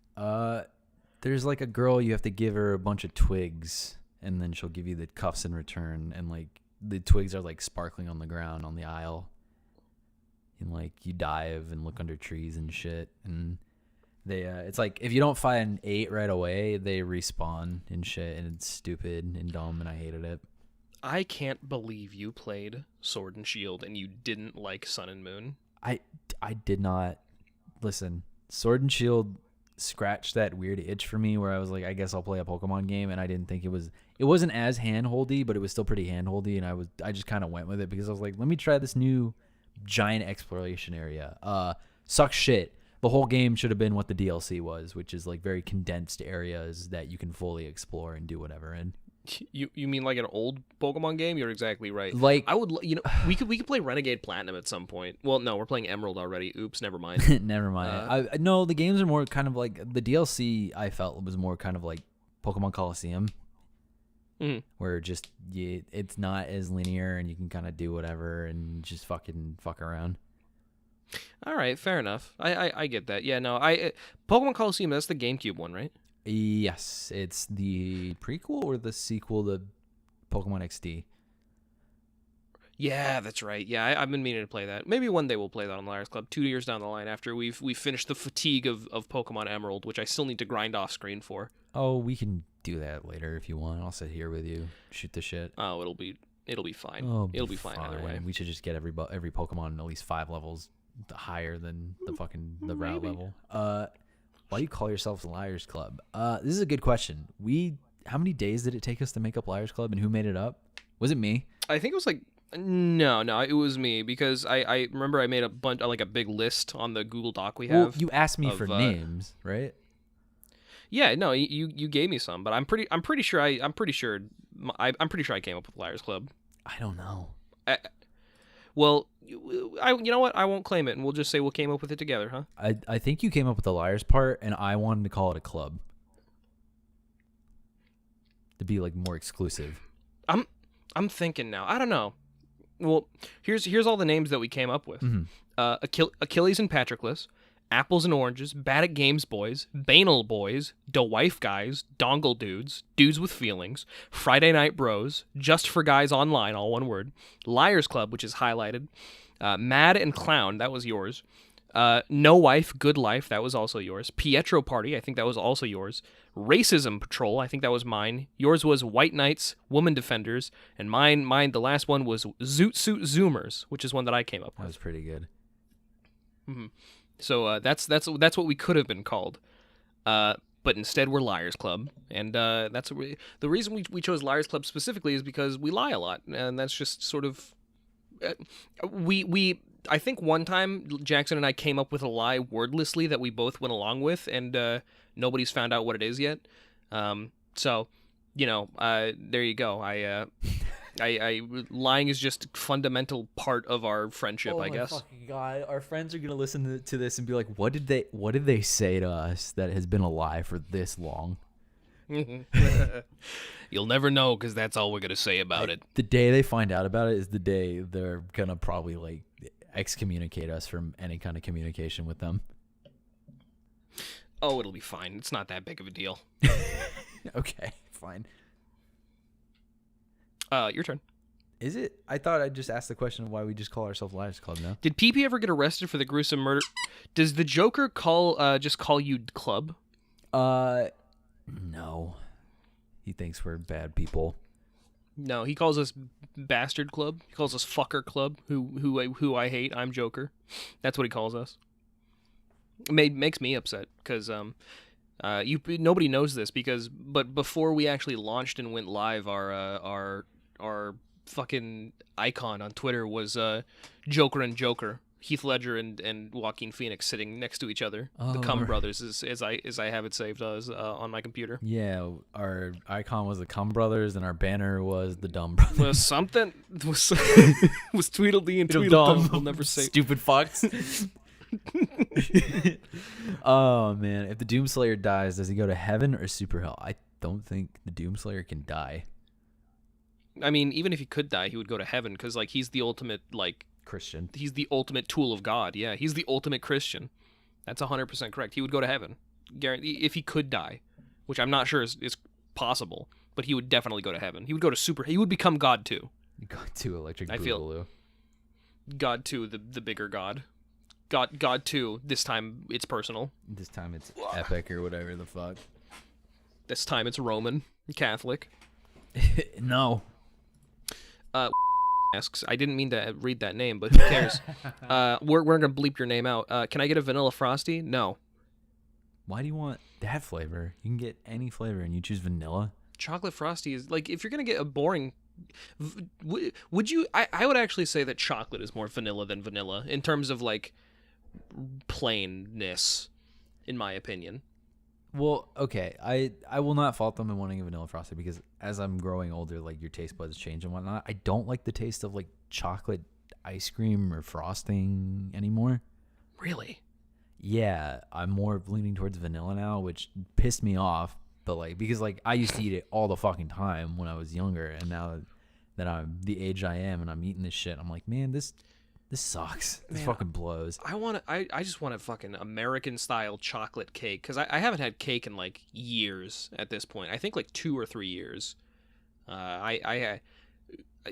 [SPEAKER 2] There's like a girl, you have to give her a bunch of twigs, and then she'll give you the cuffs in return, and like the twigs are like sparkling on the ground on the aisle, and like you dive and look under trees and shit, and they it's like if you don't find 8 right away, they respawn and shit, and it's stupid and dumb, and I hated it.
[SPEAKER 1] I can't believe you played Sword and Shield and you didn't like Sun and Moon.
[SPEAKER 2] I did not. Listen, Sword and Shield scratched that weird itch for me where I was like, I guess I'll play a Pokemon game, and I didn't think it wasn't as handholdy, but it was still pretty handholdy, and I just kind of went with it because I was like, let me try this new giant exploration area. Sucks shit. The whole game should have been what the DLC was, which is like very condensed areas that you can fully explore and do whatever in.
[SPEAKER 1] You mean like an old Pokemon game? You're exactly right.
[SPEAKER 2] Like,
[SPEAKER 1] I would, we could play Renegade Platinum at some point. Well, no, we're playing Emerald already. Oops, never mind.
[SPEAKER 2] never mind. No, the games are more kind of like the DLC. I felt was more kind of like Pokemon Coliseum, where just it's not as linear and you can kind of do whatever and just fuck around.
[SPEAKER 1] All right, fair enough. I get that. Yeah, no, Pokemon Coliseum. That's the GameCube one, right?
[SPEAKER 2] Yes, it's the prequel or the sequel to Pokemon XD.
[SPEAKER 1] Yeah, that's right. Yeah, I've been meaning to play that. Maybe one day we'll play that on the Liars Club 2 years down the line after we've finished the fatigue of Pokemon Emerald, which I still need to grind off screen for.
[SPEAKER 2] Oh, we can do that later if you want. I'll sit here with you, shoot the shit.
[SPEAKER 1] Oh, it'll be fine. It'll be fine either way.
[SPEAKER 2] We should just get every Pokemon at least 5 levels higher than the route level. Why do you call yourselves Liars Club? This is a good question. How many days did it take us to make up Liars Club, and who made it up? Was it me?
[SPEAKER 1] I think it was like no, it was me because I remember I made a bunch like a big list on the Google Doc we have.
[SPEAKER 2] Well, you asked me for names, right?
[SPEAKER 1] Yeah, no, you gave me some, but I'm pretty sure I came up with Liars Club.
[SPEAKER 2] I don't know.
[SPEAKER 1] Well, you know what? I won't claim it, and we'll just say we came up with it together, huh?
[SPEAKER 2] I think you came up with the Liars part, and I wanted to call it a club to be like more exclusive.
[SPEAKER 1] I'm thinking now. I don't know. Well, here's all the names that we came up with. Achilles and Patroclus, Apples and Oranges, Bad at Games Boys, Banal Boys, Da Wife Guys, Dongle Dudes, Dudes with Feelings, Friday Night Bros, Just for Guys Online, all one word, Liars Club, which is highlighted, Mad and Clown, that was yours, No Wife, Good Life, that was also yours, Pietro Party, I think that was also yours, Racism Patrol, I think that was mine, yours was White Knights, Woman Defenders, and mine, the last one was Zoot Suit Zoomers, which is one that I came up with.
[SPEAKER 2] That was pretty good.
[SPEAKER 1] Mm-hmm. So that's what we could have been called, but instead we're Liars Club, and that's the reason we chose Liars Club specifically is because we lie a lot, and that's just sort of we I think one time Jackson and I came up with a lie wordlessly that we both went along with, and nobody's found out what it is yet. So there you go. I lying is just a fundamental part of our friendship, I guess. Oh my
[SPEAKER 2] fucking god! Our friends are gonna listen to this and be like, "What did they say to us that has been a lie for this long?"
[SPEAKER 1] You'll never know because that's all we're gonna say about it.
[SPEAKER 2] The day they find out about it is the day they're gonna probably like excommunicate us from any kind of communication with them.
[SPEAKER 1] Oh, it'll be fine. It's not that big of a deal.
[SPEAKER 2] Okay, fine.
[SPEAKER 1] Your turn.
[SPEAKER 2] Is it? I thought I'd just ask the question of why we just call ourselves Liars Club now.
[SPEAKER 1] Did PP ever get arrested for the gruesome murder? Does the Joker just call you Club?
[SPEAKER 2] No. He thinks we're bad people.
[SPEAKER 1] No, he calls us Bastard Club. He calls us Fucker Club. Who I hate. I'm Joker. That's what he calls us. Makes me upset because nobody knows this but before we actually launched and went live, our fucking icon on Twitter was Joker and Joker, Heath Ledger and Joaquin Phoenix sitting next to each other. The Cum Brothers, as I have it saved on my computer.
[SPEAKER 2] Yeah, our icon was the Cum Brothers, and our banner was the Dumb Brothers.
[SPEAKER 1] Was something was Tweedledee and Tweedledum. We'll never say
[SPEAKER 2] stupid fucks. Oh man, if the Doomslayer dies, does he go to heaven or super hell? I don't think the Doomslayer can die.
[SPEAKER 1] I mean, even if he could die, he would go to heaven because like he's the ultimate
[SPEAKER 2] Christian.
[SPEAKER 1] He's the ultimate tool of God. Yeah, he's the ultimate Christian. That's 100% correct. He would go to heaven, guarantee, if he could die, which I'm not sure is possible, but he would definitely go to heaven. He would go to He would become God too.
[SPEAKER 2] God 2 Electric Boogaloo.
[SPEAKER 1] I feel God 2, the bigger God. God 2, this time it's personal.
[SPEAKER 2] This time it's epic or whatever the fuck.
[SPEAKER 1] This time it's Roman Catholic.
[SPEAKER 2] No.
[SPEAKER 1] asks, I didn't mean to read that name, but who cares? We're gonna bleep your name out. Can I get a vanilla frosty? No.
[SPEAKER 2] Why do you want that flavor? You can get any flavor, and you choose vanilla.
[SPEAKER 1] Chocolate frosty is like, if you're gonna get a boring, would you? I would actually say that chocolate is more vanilla than vanilla in terms of like plainness, in my opinion.
[SPEAKER 2] Well, okay, I will not fault them in wanting a vanilla frosty because as I'm growing older, like your taste buds change and whatnot. I don't like the taste of like chocolate ice cream or frosting anymore.
[SPEAKER 1] Really?
[SPEAKER 2] Yeah, I'm more leaning towards vanilla now, which pissed me off. But like because like I used to eat it all the fucking time when I was younger, and now that I'm the age I am and I'm eating this shit, I'm like, man, this sucks. This fucking blows.
[SPEAKER 1] I just want a fucking American style chocolate cake because I haven't had cake in like years at this point. I think like 2 or 3 years. I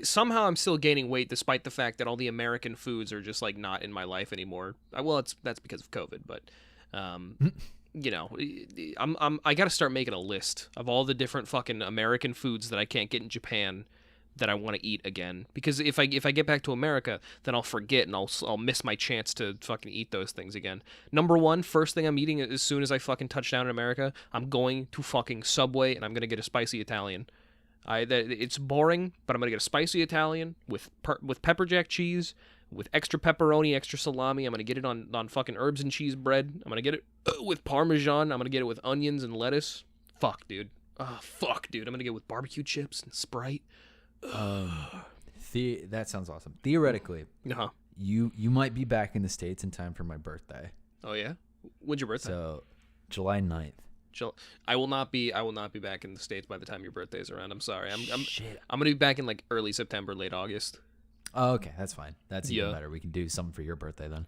[SPEAKER 1] somehow I'm still gaining weight despite the fact that all the American foods are just like not in my life anymore. Well, that's because of COVID, but you know, I got to start making a list of all the different fucking American foods that I can't get in Japan that I want to eat again, because if I get back to America, then I'll forget and I'll miss my chance to fucking eat those things again. Number one, first thing I'm eating as soon as I fucking touch down in America, I'm going to fucking Subway and I'm gonna get a spicy Italian. It's boring, but I'm gonna get a spicy Italian with pepper jack cheese, with extra pepperoni, extra salami. I'm gonna get it on fucking herbs and cheese bread. I'm gonna get it with Parmesan. I'm gonna get it with onions and lettuce. Fuck, dude. Fuck, dude. I'm gonna get it with barbecue chips and Sprite.
[SPEAKER 2] That sounds awesome. Theoretically,
[SPEAKER 1] Uh-huh.
[SPEAKER 2] you might be back in the States in time for my birthday.
[SPEAKER 1] Oh yeah? When's your birthday?
[SPEAKER 2] So, July 9th.
[SPEAKER 1] I will not be back in the States by the time your birthday is around. I'm sorry.
[SPEAKER 2] Shit.
[SPEAKER 1] I'm gonna be back in like early September, late August.
[SPEAKER 2] Oh, okay, that's fine. That's even
[SPEAKER 1] Yeah.
[SPEAKER 2] better. We can do something for your birthday then.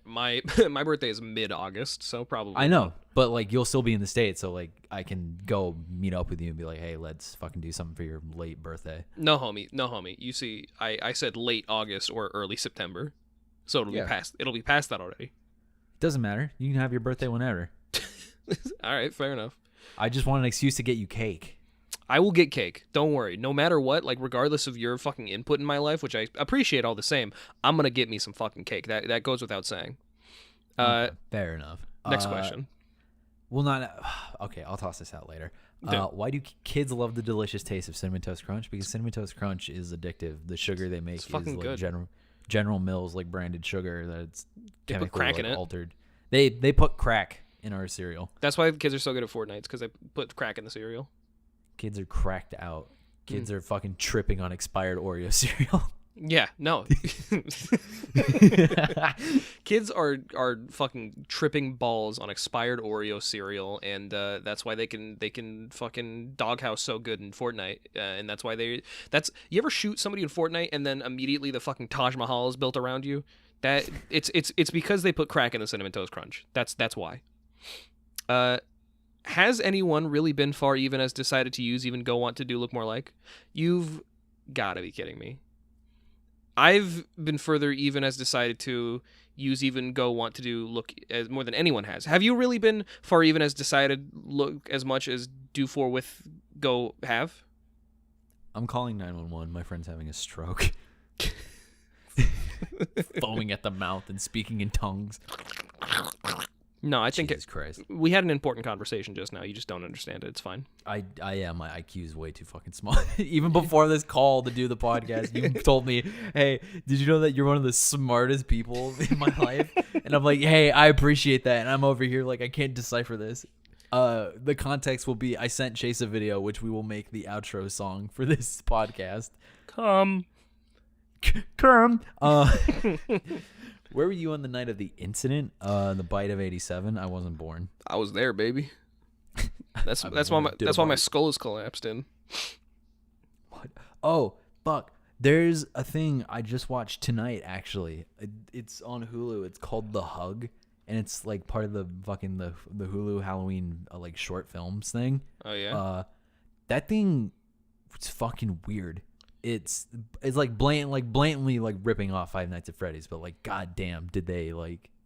[SPEAKER 1] My my birthday is mid-August, so probably
[SPEAKER 2] I know, but like you'll still be in the States, so like I can go meet up with you and be like, hey, let's fucking do something for your late birthday.
[SPEAKER 1] No, homie. You see, I said late August or early September, so it'll be past that already.
[SPEAKER 2] Doesn't matter. You can have your birthday whenever.
[SPEAKER 1] All right, fair enough.
[SPEAKER 2] I just want an excuse to get you cake.
[SPEAKER 1] I will get cake. Don't worry. No matter what, like regardless of your fucking input in my life, which I appreciate all the same, I'm gonna get me some fucking cake. That goes without saying.
[SPEAKER 2] Okay, fair enough.
[SPEAKER 1] Next question.
[SPEAKER 2] Well, not okay. I'll toss this out later. Why do kids love the delicious taste of Cinnamon Toast Crunch? Because Cinnamon Toast Crunch is addictive. The sugar they make is like
[SPEAKER 1] good.
[SPEAKER 2] General Mills like branded sugar that's
[SPEAKER 1] They put
[SPEAKER 2] chemically
[SPEAKER 1] crack in it.
[SPEAKER 2] altered. They put crack in our cereal.
[SPEAKER 1] That's why kids are so good at Fortnite, because they put crack in the cereal.
[SPEAKER 2] Kids are cracked out. Kids are fucking tripping on expired Oreo cereal.
[SPEAKER 1] Yeah, no. Kids are fucking tripping balls on expired Oreo cereal, and that's why they can fucking doghouse so good in Fortnite, and that's why you ever shoot somebody in Fortnite and then immediately the fucking Taj Mahal is built around you? That it's because they put crack in the Cinnamon Toast Crunch. That's why. Has anyone really been far even as decided to use even go want to do look more like? You've got to be kidding me. I've been further even as decided to use even go want to do look as more than anyone has. Have you really been far even as decided look as much as do for with go have?
[SPEAKER 2] I'm calling 911. My friend's having a stroke. Foaming at the mouth and speaking in tongues.
[SPEAKER 1] No, I think
[SPEAKER 2] Jesus Christ.
[SPEAKER 1] We had an important conversation just now. You just don't understand it. It's fine.
[SPEAKER 2] I am. My IQ is way too fucking small. Even before this call to do the podcast, you told me, hey, did you know that you're one of the smartest people in my life? And I'm like, hey, I appreciate that. And I'm over here like, I can't decipher this. The context will be I sent Chase a video, which we will make the outro song for this podcast.
[SPEAKER 1] Come.
[SPEAKER 2] Where were you on the night of the incident? The bite of 87? I wasn't born.
[SPEAKER 1] I was there, baby. That's why my skull is collapsed in.
[SPEAKER 2] What? Oh, fuck. There's a thing I just watched tonight, actually. It's on Hulu. It's called The Hug, and it's like part of the fucking the Hulu Halloween like short films thing.
[SPEAKER 1] Oh yeah.
[SPEAKER 2] That thing, it's fucking weird. It's like blatantly like ripping off Five Nights at Freddy's, but like goddamn, they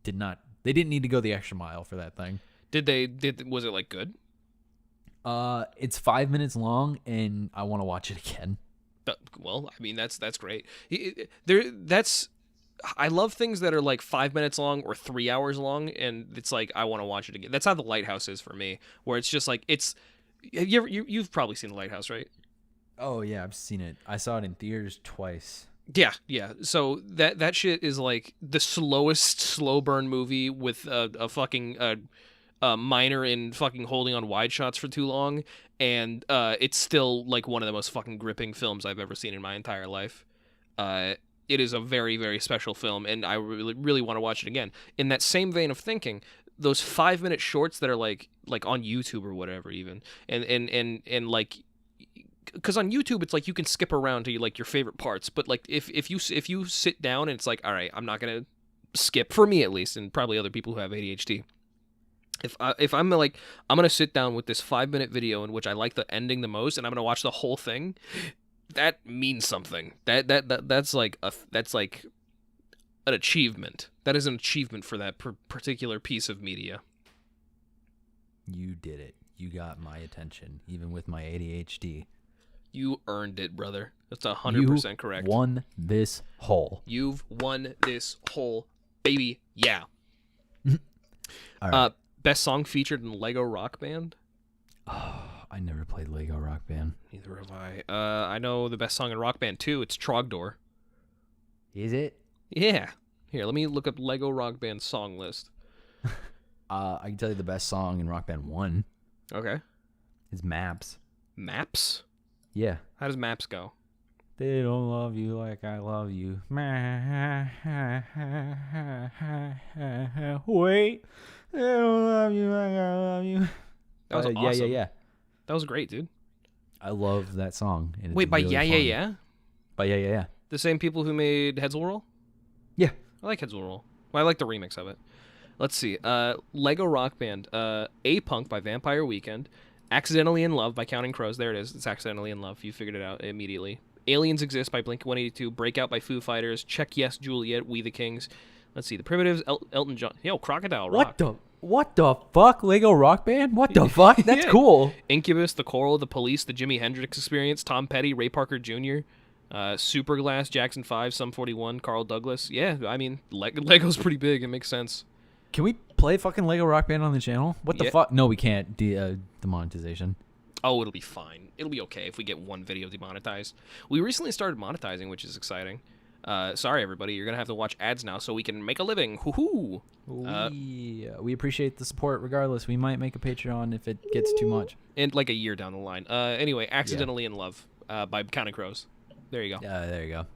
[SPEAKER 2] didn't need to go the extra mile for that thing.
[SPEAKER 1] Was it like good?
[SPEAKER 2] It's 5 minutes long, and I want to watch it again.
[SPEAKER 1] Well, I mean that's great. There, that's I love things that are like 5 minutes long or 3 hours long, and it's like I want to watch it again. That's how The Lighthouse is for me, where it's just like it's. You've probably seen The Lighthouse, right?
[SPEAKER 2] Oh yeah, I've seen it. I saw it in theaters twice.
[SPEAKER 1] Yeah. So that shit is like the slowest slow burn movie with a fucking minor in fucking holding on wide shots for too long, and it's still like one of the most fucking gripping films I've ever seen in my entire life. It is a very, very special film, and I really, really want to watch it again. In that same vein of thinking, those 5 minute shorts that are like on YouTube or whatever, even, and like, because on YouTube it's like you can skip around to like your favorite parts, but like if you sit down and it's like, all right, I'm not gonna skip, for me at least, and probably other people who have ADHD. If I'm like, I'm gonna sit down with this 5 minute video in which I like the ending the most, and I'm gonna watch the whole thing, that means something. That's like an achievement. That is an achievement for that particular piece of media.
[SPEAKER 2] You did it. You got my attention, even with my ADHD.
[SPEAKER 1] You earned it, brother. That's 100% correct.
[SPEAKER 2] You won this hole.
[SPEAKER 1] You've won this hole, baby. Yeah.
[SPEAKER 2] All right.
[SPEAKER 1] Best song featured in Lego Rock Band?
[SPEAKER 2] Oh, I never played Lego Rock Band.
[SPEAKER 1] Neither have I. I know the best song in Rock Band 2. It's Trogdor.
[SPEAKER 2] Is it?
[SPEAKER 1] Yeah. Here, let me look up Lego Rock Band song list.
[SPEAKER 2] I can tell you the best song in Rock Band 1.
[SPEAKER 1] Okay.
[SPEAKER 2] Is Maps.
[SPEAKER 1] Maps?
[SPEAKER 2] Yeah.
[SPEAKER 1] How does Maps go?
[SPEAKER 2] They don't love you like I love you. Wait. They don't love you like I love you.
[SPEAKER 1] That was awesome.
[SPEAKER 2] Yeah.
[SPEAKER 1] That was great, dude.
[SPEAKER 2] I love that song. And
[SPEAKER 1] Wait,
[SPEAKER 2] it's
[SPEAKER 1] by
[SPEAKER 2] really
[SPEAKER 1] Yeah.
[SPEAKER 2] fun. By Yeah.
[SPEAKER 1] The same people who made Heads Will Roll?
[SPEAKER 2] Yeah.
[SPEAKER 1] I like Heads Will Roll. Well, I like the remix of it. Let's see. Lego Rock Band. A-Punk by Vampire Weekend. Accidentally in Love by Counting Crows. There it is. It's Accidentally in Love. You figured it out immediately. Aliens Exist by Blink-182. Breakout by Foo Fighters. Check Yes Juliet. We the Kings. Let's see. The Primitives. Elton John. Yo, Crocodile Rock.
[SPEAKER 2] What the fuck? Lego Rock Band? What the fuck? That's cool.
[SPEAKER 1] Incubus, The Coral, The Police, The Jimi Hendrix Experience, Tom Petty, Ray Parker Jr., Superglass, Jackson 5, Sum 41, Carl Douglas. Yeah, I mean, Lego's pretty big. It makes sense.
[SPEAKER 2] Can we play fucking Lego Rock Band on the channel? What the fuck? No, we can't. Demonetization.
[SPEAKER 1] Oh, it'll be fine. It'll be okay if we get one video demonetized. We recently started monetizing, which is exciting. Sorry, everybody. You're going to have to watch ads now so we can make a living. Hoo-hoo!
[SPEAKER 2] We appreciate the support regardless. We might make a Patreon if it gets too much.
[SPEAKER 1] And like a year down the line. Anyway, Accidentally in Love by Counting Crows. There you go.
[SPEAKER 2] There you go.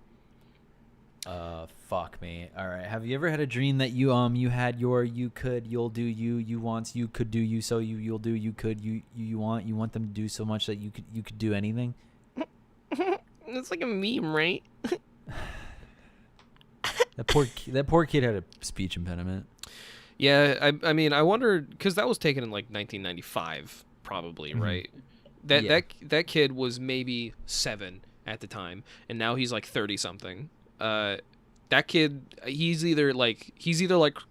[SPEAKER 2] Fuck me. All right. Have you ever had a dream that you had your you could, you'll do you wants, you could do you, so you'll do you could, you want them to do so much that you could do anything?
[SPEAKER 1] It's like a meme, right?
[SPEAKER 2] That poor kid had a speech impediment.
[SPEAKER 1] Yeah, I mean, I wonder, because that was taken in like 1995, probably, right? That kid was maybe 7 at the time, and now he's like 30 something. That kid, he's either like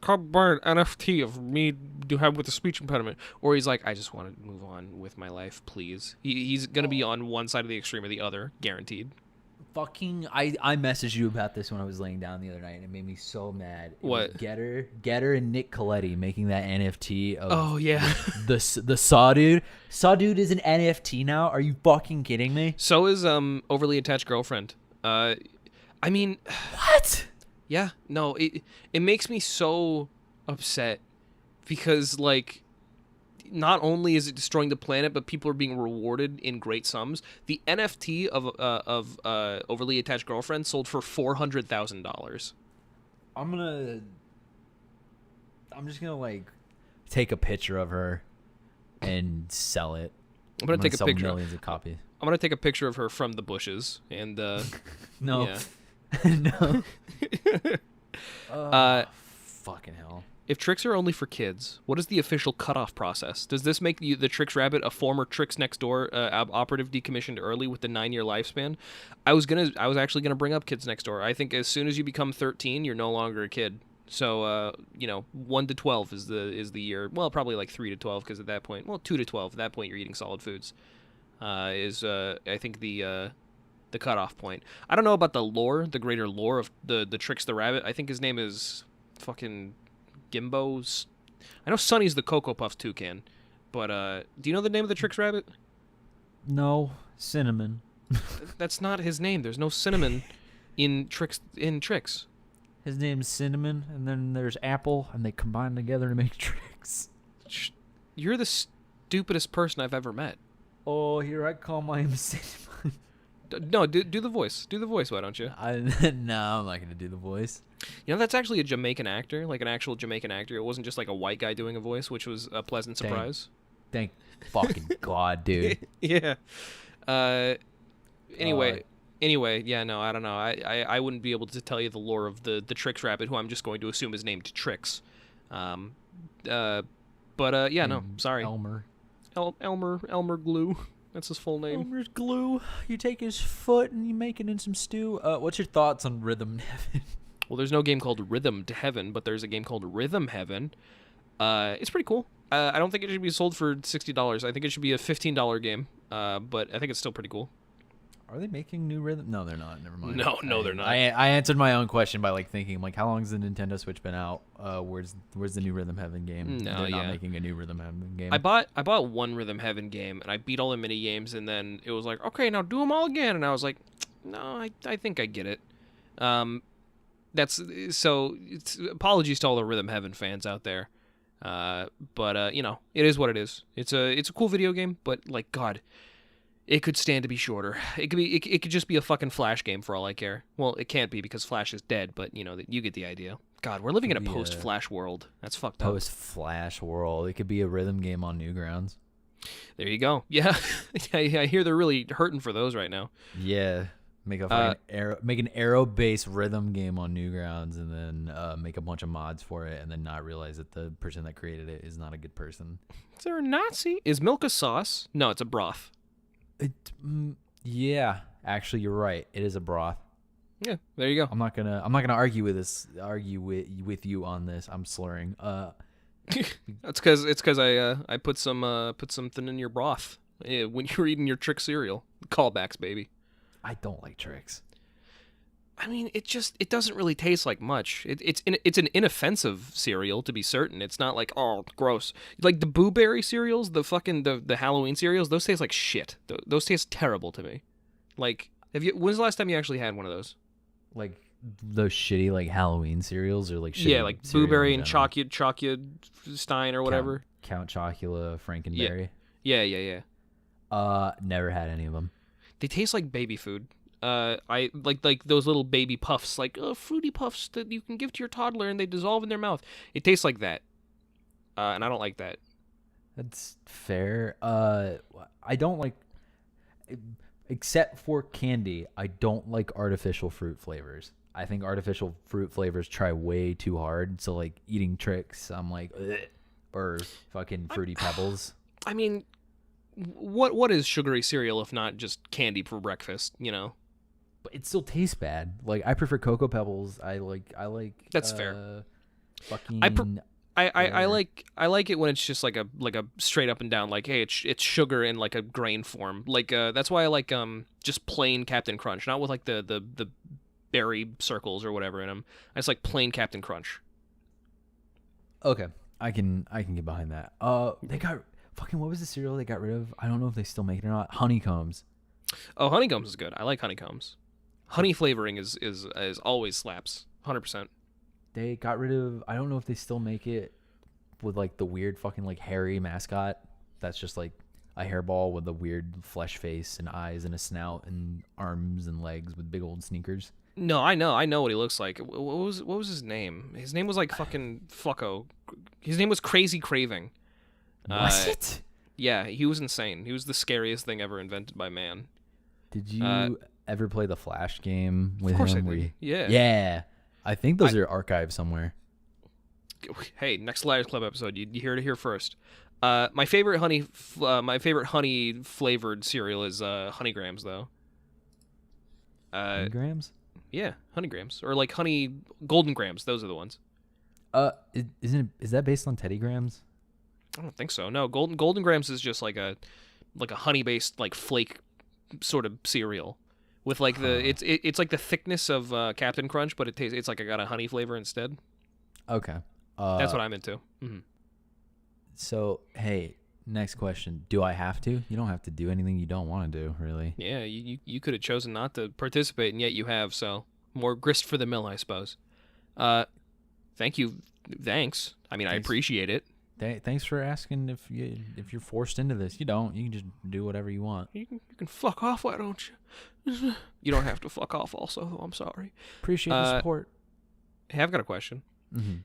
[SPEAKER 1] come buy an NFT of me to have with a speech impediment, or he's like, I just want to move on with my life, please. He's gonna be on one side of the extreme or the other, guaranteed.
[SPEAKER 2] Fucking, I messaged you about this when I was laying down the other night, and it made me so mad.
[SPEAKER 1] What?
[SPEAKER 2] Getter and Nick Coletti making that NFT of the Saw Dude. Saw Dude is an NFT now? Are you fucking kidding me?
[SPEAKER 1] So is Overly Attached Girlfriend. I mean,
[SPEAKER 2] what?
[SPEAKER 1] Yeah, no, it makes me so upset because like not only is it destroying the planet, but people are being rewarded in great sums. The NFT of Overly Attached Girlfriend sold for $400,000.
[SPEAKER 2] I'm just gonna like take a picture of her and sell it.
[SPEAKER 1] I'm gonna take a picture.
[SPEAKER 2] Millions of copies.
[SPEAKER 1] I'm gonna take a picture of her from the bushes and
[SPEAKER 2] no.
[SPEAKER 1] Yeah.
[SPEAKER 2] No. Fucking hell.
[SPEAKER 1] If tricks are only for kids, what is the official cutoff process? Does this make the Tricks Rabbit a former Tricks Next Door operative decommissioned early with the 9-year lifespan? I was actually gonna bring up Kids Next Door. I think as soon as you become 13, you're no longer a kid. So 1 to 12 is the year. Well, probably like 3 to 12 because at that point, 2 to 12. At that point, you're eating solid foods. I think the the cutoff point. I don't know about the lore, the greater lore of the Trix the Rabbit. I think his name is fucking Gimbo's. I know Sonny's the Cocoa Puffs toucan, but do you know the name of the Trix Rabbit?
[SPEAKER 2] No, cinnamon.
[SPEAKER 1] That's not his name. There's no cinnamon in Trix.
[SPEAKER 2] His name's Cinnamon, and then there's Apple, and they combine together to make Trix.
[SPEAKER 1] You're the stupidest person I've ever met.
[SPEAKER 2] Oh, here I call my Cinnamon.
[SPEAKER 1] No, do the voice. Do the voice, why don't you?
[SPEAKER 2] No, I'm not going to do the voice.
[SPEAKER 1] You know, that's actually a Jamaican actor, like an actual Jamaican actor. It wasn't just like a white guy doing a voice, which was a pleasant surprise.
[SPEAKER 2] Thank fucking God, dude.
[SPEAKER 1] Yeah. Anyway, yeah, no, I don't know. I wouldn't be able to tell you the lore of the Trix Rabbit, who I'm just going to assume is named Trix. Yeah, no, sorry.
[SPEAKER 2] Elmer.
[SPEAKER 1] Elmer Glue. That's his full name.
[SPEAKER 2] Elmer's Glue. You take his foot and you make it in some stew. What's your thoughts on Rhythm Heaven?
[SPEAKER 1] Well, there's no game called Rhythm to Heaven, but there's a game called Rhythm Heaven. It's pretty cool. I don't think it should be sold for $60. I think it should be a $15 game. But I think it's still pretty cool.
[SPEAKER 2] Are they making new Rhythm? No, they're not. Never mind.
[SPEAKER 1] No, they're not.
[SPEAKER 2] I answered my own question by thinking how long has the Nintendo Switch been out? Where's the new Rhythm Heaven game?
[SPEAKER 1] No,
[SPEAKER 2] they're not making a new Rhythm Heaven game.
[SPEAKER 1] I bought one Rhythm Heaven game and I beat all the mini games, and then it was like, okay, now do them all again, and I was like, no, I think I get it. Apologies to all the Rhythm Heaven fans out there. But it is what it is. It's a cool video game, but like, God, it could stand to be shorter. It could just be a fucking Flash game for all I care. Well, it can't be because Flash is dead, but you get the idea. God, we're living in a post-Flash world. That's fucked up.
[SPEAKER 2] Post-Flash world. It could be a rhythm game on Newgrounds.
[SPEAKER 1] There you go. Yeah. I hear they're really hurting for those right now.
[SPEAKER 2] Yeah. Make an arrow-based rhythm game on Newgrounds, and then make a bunch of mods for it, and then not realize that the person that created it is not a good person.
[SPEAKER 1] Is there a Nazi? Is milk a sauce? No, it's a broth.
[SPEAKER 2] Yeah, actually, you're right. It is a broth.
[SPEAKER 1] Yeah, there you go.
[SPEAKER 2] I'm not gonna argue with you on this. I'm slurring.
[SPEAKER 1] It's because I put something in your broth when you were eating your Trix cereal. Callbacks, baby.
[SPEAKER 2] I don't like Trix.
[SPEAKER 1] I mean, it doesn't really taste like much. It's an inoffensive cereal, to be certain. It's not like, oh, gross. Like the Boo Berry cereals, the Halloween cereals, those taste like shit. Those taste terrible to me. Like, when's the last time you actually had one of those?
[SPEAKER 2] Like those shitty like Halloween cereals, or like shitty,
[SPEAKER 1] yeah, like Boo Berry and Chocula Stein or whatever.
[SPEAKER 2] Count Chocula, Frankenberry.
[SPEAKER 1] Yeah.
[SPEAKER 2] Never had any of them.
[SPEAKER 1] They taste like baby food. I like those little baby puffs, like fruity puffs that you can give to your toddler and they dissolve in their mouth. It tastes like that, and I don't like that.
[SPEAKER 2] That's fair. I don't like, except for candy, I don't like artificial fruit flavors. I think artificial fruit flavors try way too hard. So like eating Trix, I'm like, ugh, or fucking Fruity Pebbles. I
[SPEAKER 1] mean, what is sugary cereal if not just candy for breakfast?
[SPEAKER 2] But it still tastes bad. Like, I prefer Cocoa Pebbles. I like.
[SPEAKER 1] That's fair.
[SPEAKER 2] Fucking.
[SPEAKER 1] I like it when it's just like a straight up and down, like, hey, it's sugar in like a grain form. Like that's why I like just plain Captain Crunch, not with like the berry circles or whatever in them. I just like plain Captain Crunch.
[SPEAKER 2] Okay, I can get behind that. They got fucking, what was the cereal they got rid of? I don't know if they still make it or not. Honeycombs.
[SPEAKER 1] Oh, honeycombs is good. I like honeycombs. Honey flavoring is always slaps. 100%.
[SPEAKER 2] They got rid of, I don't know if they still make it with like the weird fucking like hairy mascot. That's just like a hairball with a weird flesh face and eyes and a snout and arms and legs with big old sneakers.
[SPEAKER 1] No, I know what he looks like. What was his name? His name was like fucking Fucko. His name was Crazy Craving.
[SPEAKER 2] Was it?
[SPEAKER 1] Yeah, he was insane. He was the scariest thing ever invented by man.
[SPEAKER 2] Did you ever play the Flash game with him?
[SPEAKER 1] Of course I did. Yeah.
[SPEAKER 2] Yeah. I think those are archived somewhere.
[SPEAKER 1] Hey, next Liars Club episode, you hear it here first. My favorite honey flavored cereal is Honeygrams, though.
[SPEAKER 2] Honeygrams?
[SPEAKER 1] Yeah, Honeygrams, or like honey Golden Grams. Those are the ones.
[SPEAKER 2] Is that based on Teddy Grams?
[SPEAKER 1] I don't think so. No, Golden Grams is just like a honey based like flake sort of cereal, with like it's like the thickness of Captain Crunch, but it's like I got a honey flavor instead.
[SPEAKER 2] Okay.
[SPEAKER 1] That's what I'm into.
[SPEAKER 2] So, hey, next question. Do I have to? You don't have to do anything you don't want to do, really.
[SPEAKER 1] Yeah, you could have chosen not to participate, and yet you have. So more grist for the mill, I suppose. Thank you. Thanks. I mean, I appreciate it.
[SPEAKER 2] Thanks for asking if you're forced into this. You don't. You can just do whatever you want.
[SPEAKER 1] You can fuck off, why don't you? You don't have to fuck off also, though. I'm sorry.
[SPEAKER 2] Appreciate the support.
[SPEAKER 1] Hey, I've got a question.
[SPEAKER 2] Mm-hmm.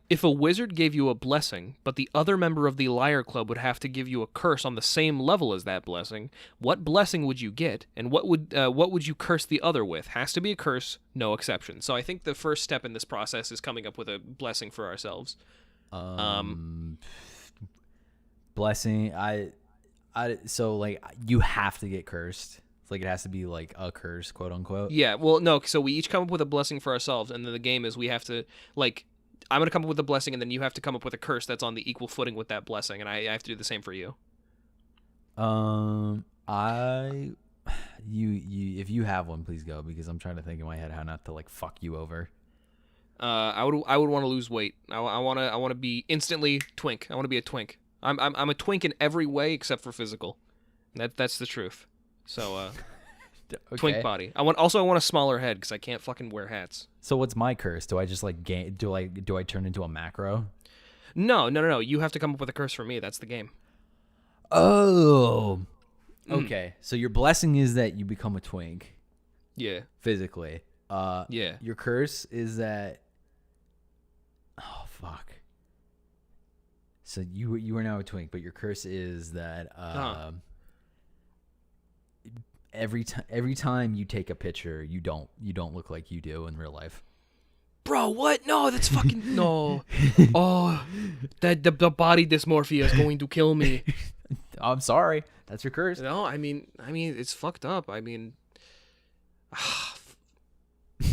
[SPEAKER 1] If a wizard gave you a blessing, but the other member of the Liar Club would have to give you a curse on the same level as that blessing, what blessing would you get, and what would you curse the other with? Has to be a curse, no exception. So I think the first step in this process is coming up with a blessing for ourselves.
[SPEAKER 2] Blessing. So like you have to get cursed. It's like it has to be like a curse, quote unquote.
[SPEAKER 1] Yeah. Well, no. So we each come up with a blessing for ourselves, and then the game is we have to like. I'm gonna come up with a blessing, and then you have to come up with a curse that's on the equal footing with that blessing, and I have to do the same for you.
[SPEAKER 2] If you have one, please go, because I'm trying to think in my head how not to like fuck you over.
[SPEAKER 1] I would want to lose weight. I want to be instantly twink. I want to be a twink. I'm a twink in every way except for physical. That's the truth. So
[SPEAKER 2] Okay.
[SPEAKER 1] Twink body. I want a smaller head because I can't fucking wear hats.
[SPEAKER 2] So what's my curse? Do I just like do I turn into a macro?
[SPEAKER 1] No. You have to come up with a curse for me. That's the game.
[SPEAKER 2] Oh. Okay. So your blessing is that you become a twink.
[SPEAKER 1] Yeah.
[SPEAKER 2] Physically.
[SPEAKER 1] Yeah.
[SPEAKER 2] Your curse is that. Oh fuck. So you are now a twink, but your curse is that every time you take a picture, you don't look like you do in real life.
[SPEAKER 1] Bro, what? No, that's fucking no. Oh, that the body dysmorphia is going to kill me.
[SPEAKER 2] I'm sorry. That's your curse.
[SPEAKER 1] No, I mean, it's fucked up. I mean,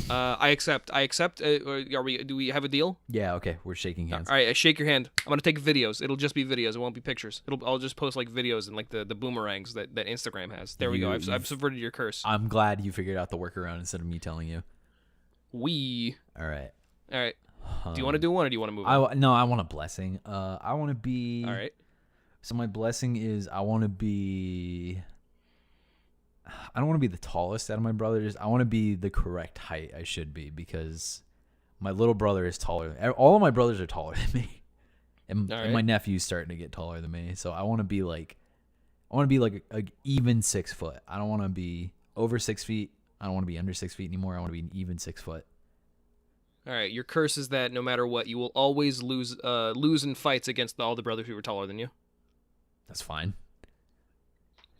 [SPEAKER 1] I accept. Do we have a deal?
[SPEAKER 2] Yeah. Okay. We're shaking hands.
[SPEAKER 1] All right. I shake your hand. I'm gonna take videos. It'll just be videos. It won't be pictures. I'll just post like videos and like the boomerangs that Instagram has. There we go. I've subverted your curse.
[SPEAKER 2] I'm glad you figured out the workaround instead of me telling you. All right.
[SPEAKER 1] Do you want to do one or do you want to move on?
[SPEAKER 2] No, I want a blessing. I want to be.
[SPEAKER 1] All right.
[SPEAKER 2] So my blessing is I want to be. I don't want to be the tallest out of my brothers. I want to be the correct height I should be, because my little brother is taller. All of my brothers are taller than me, and my nephew's starting to get taller than me. So I want to be like a even 6 foot. I don't want to be over 6 feet. I don't want to be under 6 feet anymore. I want to be an even 6 foot.
[SPEAKER 1] All right. Your curse is that no matter what, you will always lose in fights against all the brothers who were taller than you.
[SPEAKER 2] That's fine.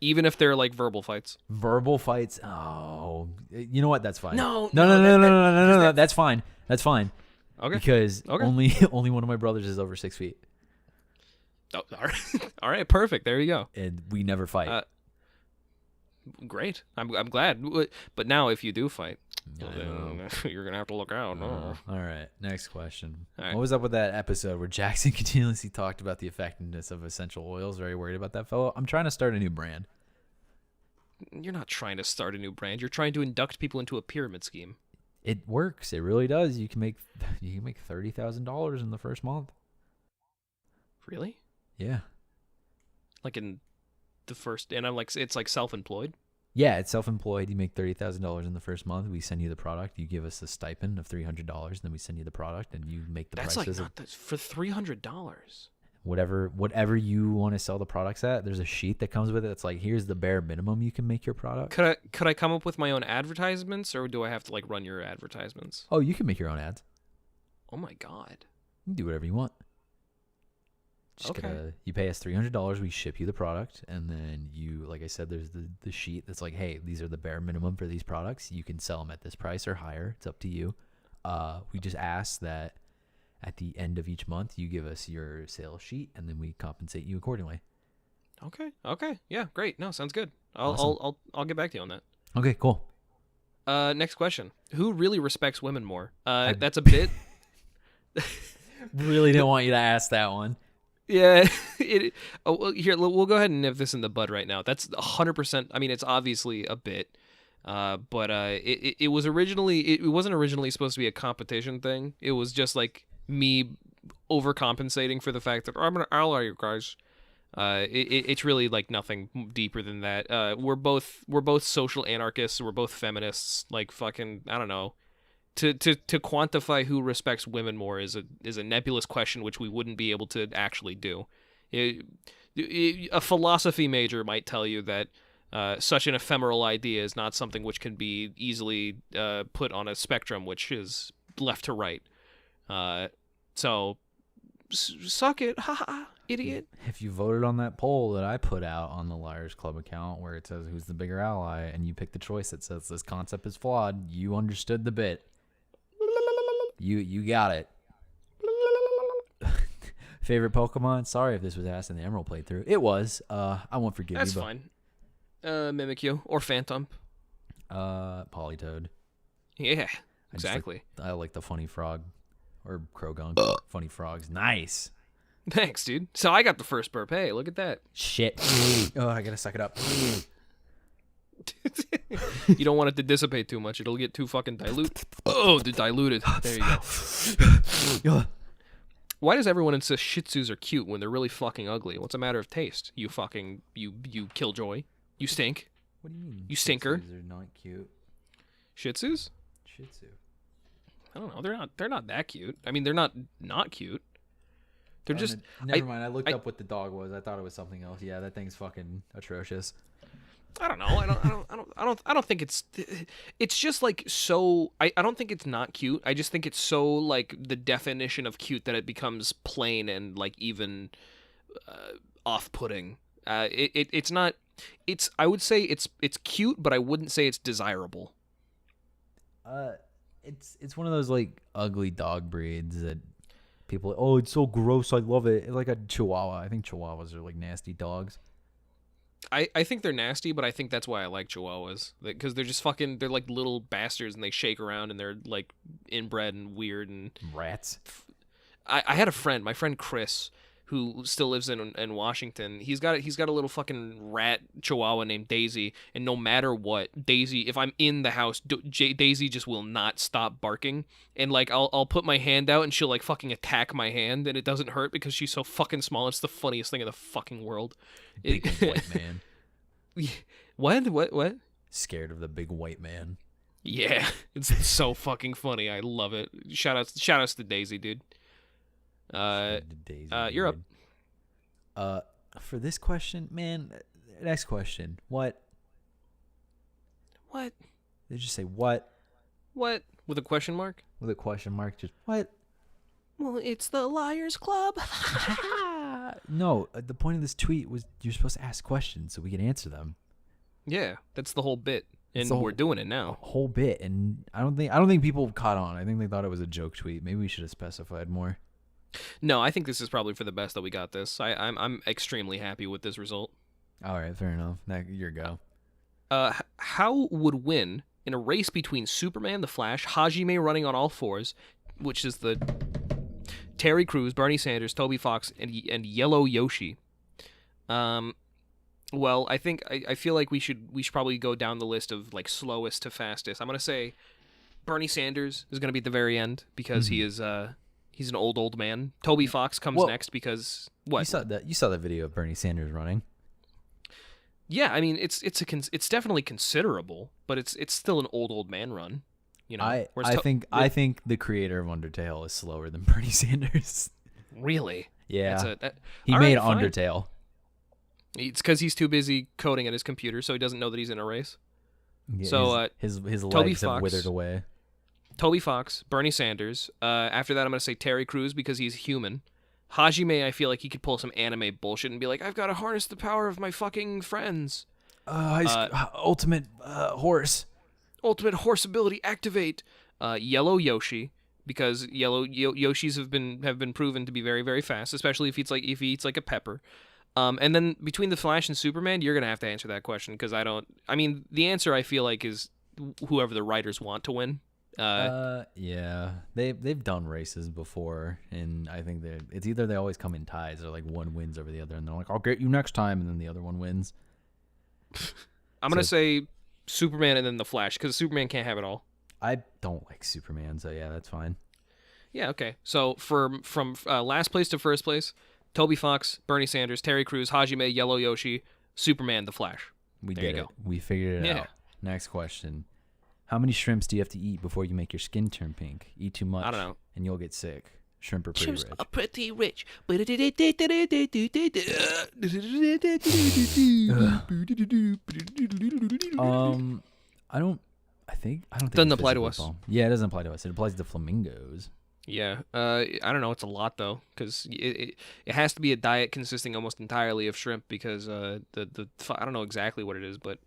[SPEAKER 1] Even if they're like verbal fights.
[SPEAKER 2] Verbal fights. Oh, you know what? That's fine.
[SPEAKER 1] No.
[SPEAKER 2] That's fine. That's fine.
[SPEAKER 1] Okay.
[SPEAKER 2] Because only one of my brothers is over 6 feet.
[SPEAKER 1] Oh, all right. All right. Perfect. There you go.
[SPEAKER 2] And we never fight.
[SPEAKER 1] Great. I'm glad. But now, if you do fight, you're gonna have to look out.
[SPEAKER 2] All right. Next question.
[SPEAKER 1] All right.
[SPEAKER 2] What was up with that episode where Jackson continuously talked about the effectiveness of essential oils? Very worried about that fellow. I'm trying to start a new brand.
[SPEAKER 1] You're not trying to start a new brand. You're trying to induct people into a pyramid scheme.
[SPEAKER 2] It works. It really does. You can make $30,000 in the first month.
[SPEAKER 1] Really?
[SPEAKER 2] Yeah.
[SPEAKER 1] Like in the first, and I'm like, it's like self-employed.
[SPEAKER 2] Yeah, it's self-employed. You make $30,000 in the first month. We send you the product. You give us a stipend of $300. Then we send you the product, and you make the
[SPEAKER 1] That's
[SPEAKER 2] prices.
[SPEAKER 1] Like not for $300.
[SPEAKER 2] Whatever you want to sell the products at. There's a sheet that comes with it. It's like, here's the bare minimum you can make your product.
[SPEAKER 1] Could I come up with my own advertisements, or do I have to like run your advertisements?
[SPEAKER 2] Oh, you can make your own ads.
[SPEAKER 1] Oh my god.
[SPEAKER 2] You can do whatever you want. You pay us $300, we ship you the product, and then you, like I said, there's the sheet that's like, hey, these are the bare minimum for these products. You can sell them at this price or higher. It's up to you. We just ask that at the end of each month, you give us your sales sheet, and then we compensate you accordingly.
[SPEAKER 1] Okay. Yeah, great. No, sounds good.
[SPEAKER 2] Awesome.
[SPEAKER 1] I'll get back to you on that.
[SPEAKER 2] Okay, cool.
[SPEAKER 1] Next question. Who really respects women more? That's a bit.
[SPEAKER 2] Really didn't want you to ask that one.
[SPEAKER 1] Yeah. Here, we'll go ahead and nip this in the bud right now. That's 100%. I mean, it's obviously a bit. It was originally it wasn't originally supposed to be a competition thing. It was just like me overcompensating for the fact that I'm gonna ally you guys. It's really like nothing deeper than that. We're both social anarchists. We're both feminists. Like fucking, I don't know. To quantify who respects women more is a nebulous question, which we wouldn't be able to actually do. A philosophy major might tell you that such an ephemeral idea is not something which can be easily put on a spectrum, which is left to right. So suck it, haha, idiot.
[SPEAKER 2] If you voted on that poll that I put out on the Liars Club account where it says who's the bigger ally, and you pick the choice that says this concept is flawed, you understood the bit. You got it. Favorite Pokemon? Sorry if this was asked in the Emerald playthrough. It was. I won't forgive
[SPEAKER 1] That's
[SPEAKER 2] you.
[SPEAKER 1] That's fine. Mimikyu or Phantom.
[SPEAKER 2] Politoed.
[SPEAKER 1] Yeah, exactly.
[SPEAKER 2] I like the funny frog. Or Krogunk. Funny frogs. Nice.
[SPEAKER 1] Thanks, dude. So I got the first burp. Hey, look at that.
[SPEAKER 2] Shit. Oh, I gotta suck it up.
[SPEAKER 1] You don't want it to dissipate too much. It'll get too fucking dilute. Oh, diluted. There you go. Why does everyone insist Shih Tzus are cute when they're really fucking ugly? What's a matter of taste? You fucking, you killjoy. You stink.
[SPEAKER 2] What do you mean?
[SPEAKER 1] You stinker.
[SPEAKER 2] Shih Tzus are not cute.
[SPEAKER 1] Shih Tzus?
[SPEAKER 2] Shih Tzu.
[SPEAKER 1] I don't know. They're not that cute. I mean, they're not cute. They're just.
[SPEAKER 2] Never mind. I looked up what the dog was. I thought it was something else. Yeah, that thing's fucking atrocious.
[SPEAKER 1] I don't know. I don't think it's. It's just like so. I don't think it's not cute. I just think it's so like the definition of cute that it becomes plain and like even off-putting. It's not. It's. I would say it's cute, but I wouldn't say it's desirable.
[SPEAKER 2] It's one of those like ugly dog breeds that people. Oh, it's so gross. I love it. It's like a Chihuahua. I think Chihuahuas are like nasty dogs.
[SPEAKER 1] I think they're nasty, but I think that's why I like Chihuahuas. Because they're just fucking, they're like little bastards and they shake around and they're like inbred and weird and...
[SPEAKER 2] Rats.
[SPEAKER 1] I had a friend, my friend Chris, who still lives in Washington. He's got a little fucking rat Chihuahua named Daisy, and no matter what, Daisy, if I'm in the house, Daisy just will not stop barking. And like I'll put my hand out and she'll like fucking attack my hand, and it doesn't hurt because she's so fucking small. It's the funniest thing in the fucking world.
[SPEAKER 2] Big white man.
[SPEAKER 1] What?
[SPEAKER 2] Scared of the big white man.
[SPEAKER 1] Yeah, it's so fucking funny. I love it. Shout outs to Daisy, dude. You're up.
[SPEAKER 2] For this question, man. Next question. What? They just say what?
[SPEAKER 1] What? With a question mark?
[SPEAKER 2] With a question mark. Just what?
[SPEAKER 1] Well, it's the Liars Club.
[SPEAKER 2] No, the point of this tweet was you're supposed to ask questions so we can answer them.
[SPEAKER 1] Yeah, that's the whole bit, and we're doing it now.
[SPEAKER 2] Whole bit, and I don't think people caught on. I think they thought it was a joke tweet. Maybe we should have specified more.
[SPEAKER 1] No, I think this is probably for the best that we got this. I'm extremely happy with this result.
[SPEAKER 2] All right, fair enough. Your go.
[SPEAKER 1] How would win in a race between Superman, the Flash, Hajime running on all fours, which is the Terry Crews, Bernie Sanders, Toby Fox, and Yellow Yoshi? Well, I feel like we should probably go down the list of like slowest to fastest. I'm gonna say Bernie Sanders is gonna be at the very end because he is he's an old man. Toby Fox comes next because what?
[SPEAKER 2] You saw that video of Bernie Sanders running.
[SPEAKER 1] Yeah, I mean it's definitely considerable, but it's still an old man run. You know,
[SPEAKER 2] I think the creator of Undertale is slower than Bernie Sanders.
[SPEAKER 1] Really?
[SPEAKER 2] Yeah. He made Undertale.
[SPEAKER 1] It's because he's too busy coding at his computer, so he doesn't know that he's in a race.
[SPEAKER 2] Yeah,
[SPEAKER 1] so
[SPEAKER 2] his legs have withered away.
[SPEAKER 1] Toby Fox, Bernie Sanders. After that, I'm going to say Terry Crews because he's human. Hajime, I feel like he could pull some anime bullshit and be like, I've got to harness the power of my fucking friends.
[SPEAKER 2] Ultimate horse.
[SPEAKER 1] Ultimate horse ability activate. Yellow Yoshi, because Yoshis have been proven to be very, very fast, especially if he eats like a pepper. And then between the Flash and Superman, you're gonna have to answer that question because the answer I feel like is whoever the writers want to win.
[SPEAKER 2] Yeah, they've done races before, and I think it's either they always come in ties or like one wins over the other, and they're like, "I'll get you next time," and then the other one wins.
[SPEAKER 1] I'm gonna say Superman and then the Flash, because Superman can't have it all.
[SPEAKER 2] I don't like Superman, so yeah, that's fine.
[SPEAKER 1] Yeah, okay. So from last place to first place, Toby Fox, Bernie Sanders, Terry Crews, Hajime, Yellow Yoshi, Superman, the Flash.
[SPEAKER 2] We
[SPEAKER 1] There
[SPEAKER 2] did
[SPEAKER 1] you
[SPEAKER 2] it.
[SPEAKER 1] go.
[SPEAKER 2] We figured it out. Next question. How many shrimps do you have to eat before you make your skin turn pink? Eat too much.
[SPEAKER 1] I don't know.
[SPEAKER 2] And you'll get sick. Shrimp are pretty
[SPEAKER 1] Shrimps
[SPEAKER 2] rich.
[SPEAKER 1] are pretty rich.
[SPEAKER 2] I don't think
[SPEAKER 1] Doesn't
[SPEAKER 2] it's
[SPEAKER 1] apply to
[SPEAKER 2] physical
[SPEAKER 1] us.
[SPEAKER 2] foam. Yeah, it doesn't apply to us. It applies to flamingos.
[SPEAKER 1] Yeah, I don't know. It's a lot though, because it has to be a diet consisting almost entirely of shrimp, because I don't know exactly what it is, but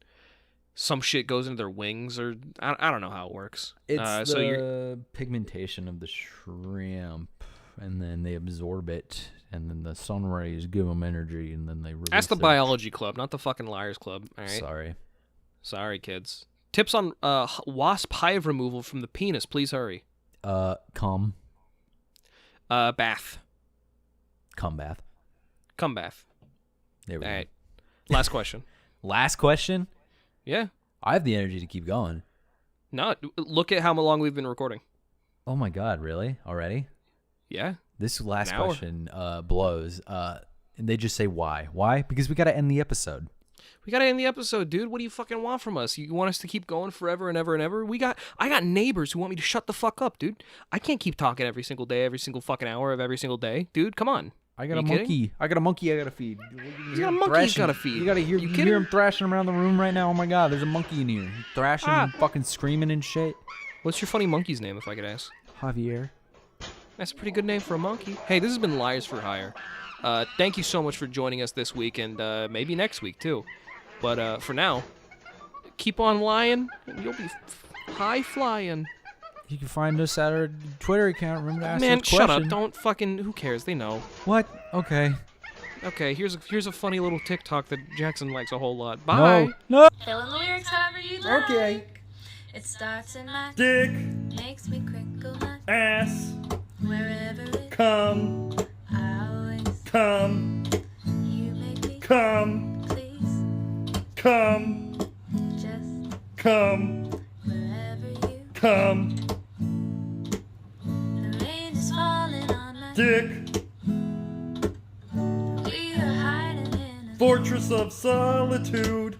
[SPEAKER 1] some shit goes into their wings, or I don't know how it works.
[SPEAKER 2] It's
[SPEAKER 1] so
[SPEAKER 2] the pigmentation of the shrimp, and then they absorb it, and then the sun rays give them energy, and then they release
[SPEAKER 1] that's the
[SPEAKER 2] it.
[SPEAKER 1] biology club, not the fucking Liars Club. All right. Sorry, kids. Tips on wasp hive removal from the penis. Please hurry.
[SPEAKER 2] Cum
[SPEAKER 1] Bath.
[SPEAKER 2] Cum bath.
[SPEAKER 1] Cum bath.
[SPEAKER 2] There we
[SPEAKER 1] All
[SPEAKER 2] go.
[SPEAKER 1] right. Last question.
[SPEAKER 2] Last question.
[SPEAKER 1] Yeah.
[SPEAKER 2] I have the energy to keep going.
[SPEAKER 1] No, look at how long we've been recording.
[SPEAKER 2] Oh my god, really? Already?
[SPEAKER 1] Yeah.
[SPEAKER 2] This last
[SPEAKER 1] An hour.
[SPEAKER 2] question blows. And they just say why? Why? Because we got to end the episode.
[SPEAKER 1] We gotta end the episode, dude. What do you fucking want from us? You want us to keep going forever and ever and ever? I got neighbors who want me to shut the fuck up, dude. I can't keep talking every single day, every single fucking hour of every single day, dude. Come on.
[SPEAKER 2] I got
[SPEAKER 1] You
[SPEAKER 2] a
[SPEAKER 1] kidding?
[SPEAKER 2] monkey. I got a monkey I gotta feed.
[SPEAKER 1] He's got a monkey he's gotta feed.
[SPEAKER 2] You gotta hear,
[SPEAKER 1] You
[SPEAKER 2] you
[SPEAKER 1] kidding?
[SPEAKER 2] hear him thrashing around the room right now. Oh my god, there's a monkey in here. He's thrashing and fucking screaming and shit.
[SPEAKER 1] What's your funny monkey's name, if I could ask?
[SPEAKER 2] Javier.
[SPEAKER 1] That's a pretty good name for a monkey. Hey, this has been Liars4Hire. Thank you so much for joining us this week, and maybe next week too. But for now, keep on lying, and you'll be high flying.
[SPEAKER 2] You can find us at our Twitter account. Remember to ask
[SPEAKER 1] Man,
[SPEAKER 2] us
[SPEAKER 1] shut
[SPEAKER 2] questions.
[SPEAKER 1] up! Don't fucking. Who cares? They know.
[SPEAKER 2] What? Okay.
[SPEAKER 1] Okay, here's a funny little TikTok that Jackson likes a whole lot. Bye.
[SPEAKER 2] No.
[SPEAKER 3] Fill in the lyrics however you like.
[SPEAKER 2] Okay.
[SPEAKER 3] It starts in my
[SPEAKER 4] Dick,
[SPEAKER 3] makes me crinkle my
[SPEAKER 4] ass,
[SPEAKER 3] wherever it
[SPEAKER 4] come,
[SPEAKER 3] I always
[SPEAKER 4] come,
[SPEAKER 3] you make me
[SPEAKER 4] come,
[SPEAKER 3] please
[SPEAKER 4] come,
[SPEAKER 3] just
[SPEAKER 4] come,
[SPEAKER 3] wherever you
[SPEAKER 4] come,
[SPEAKER 3] the rain is falling on my
[SPEAKER 4] Dick,
[SPEAKER 3] we are hiding in a
[SPEAKER 4] fortress of solitude.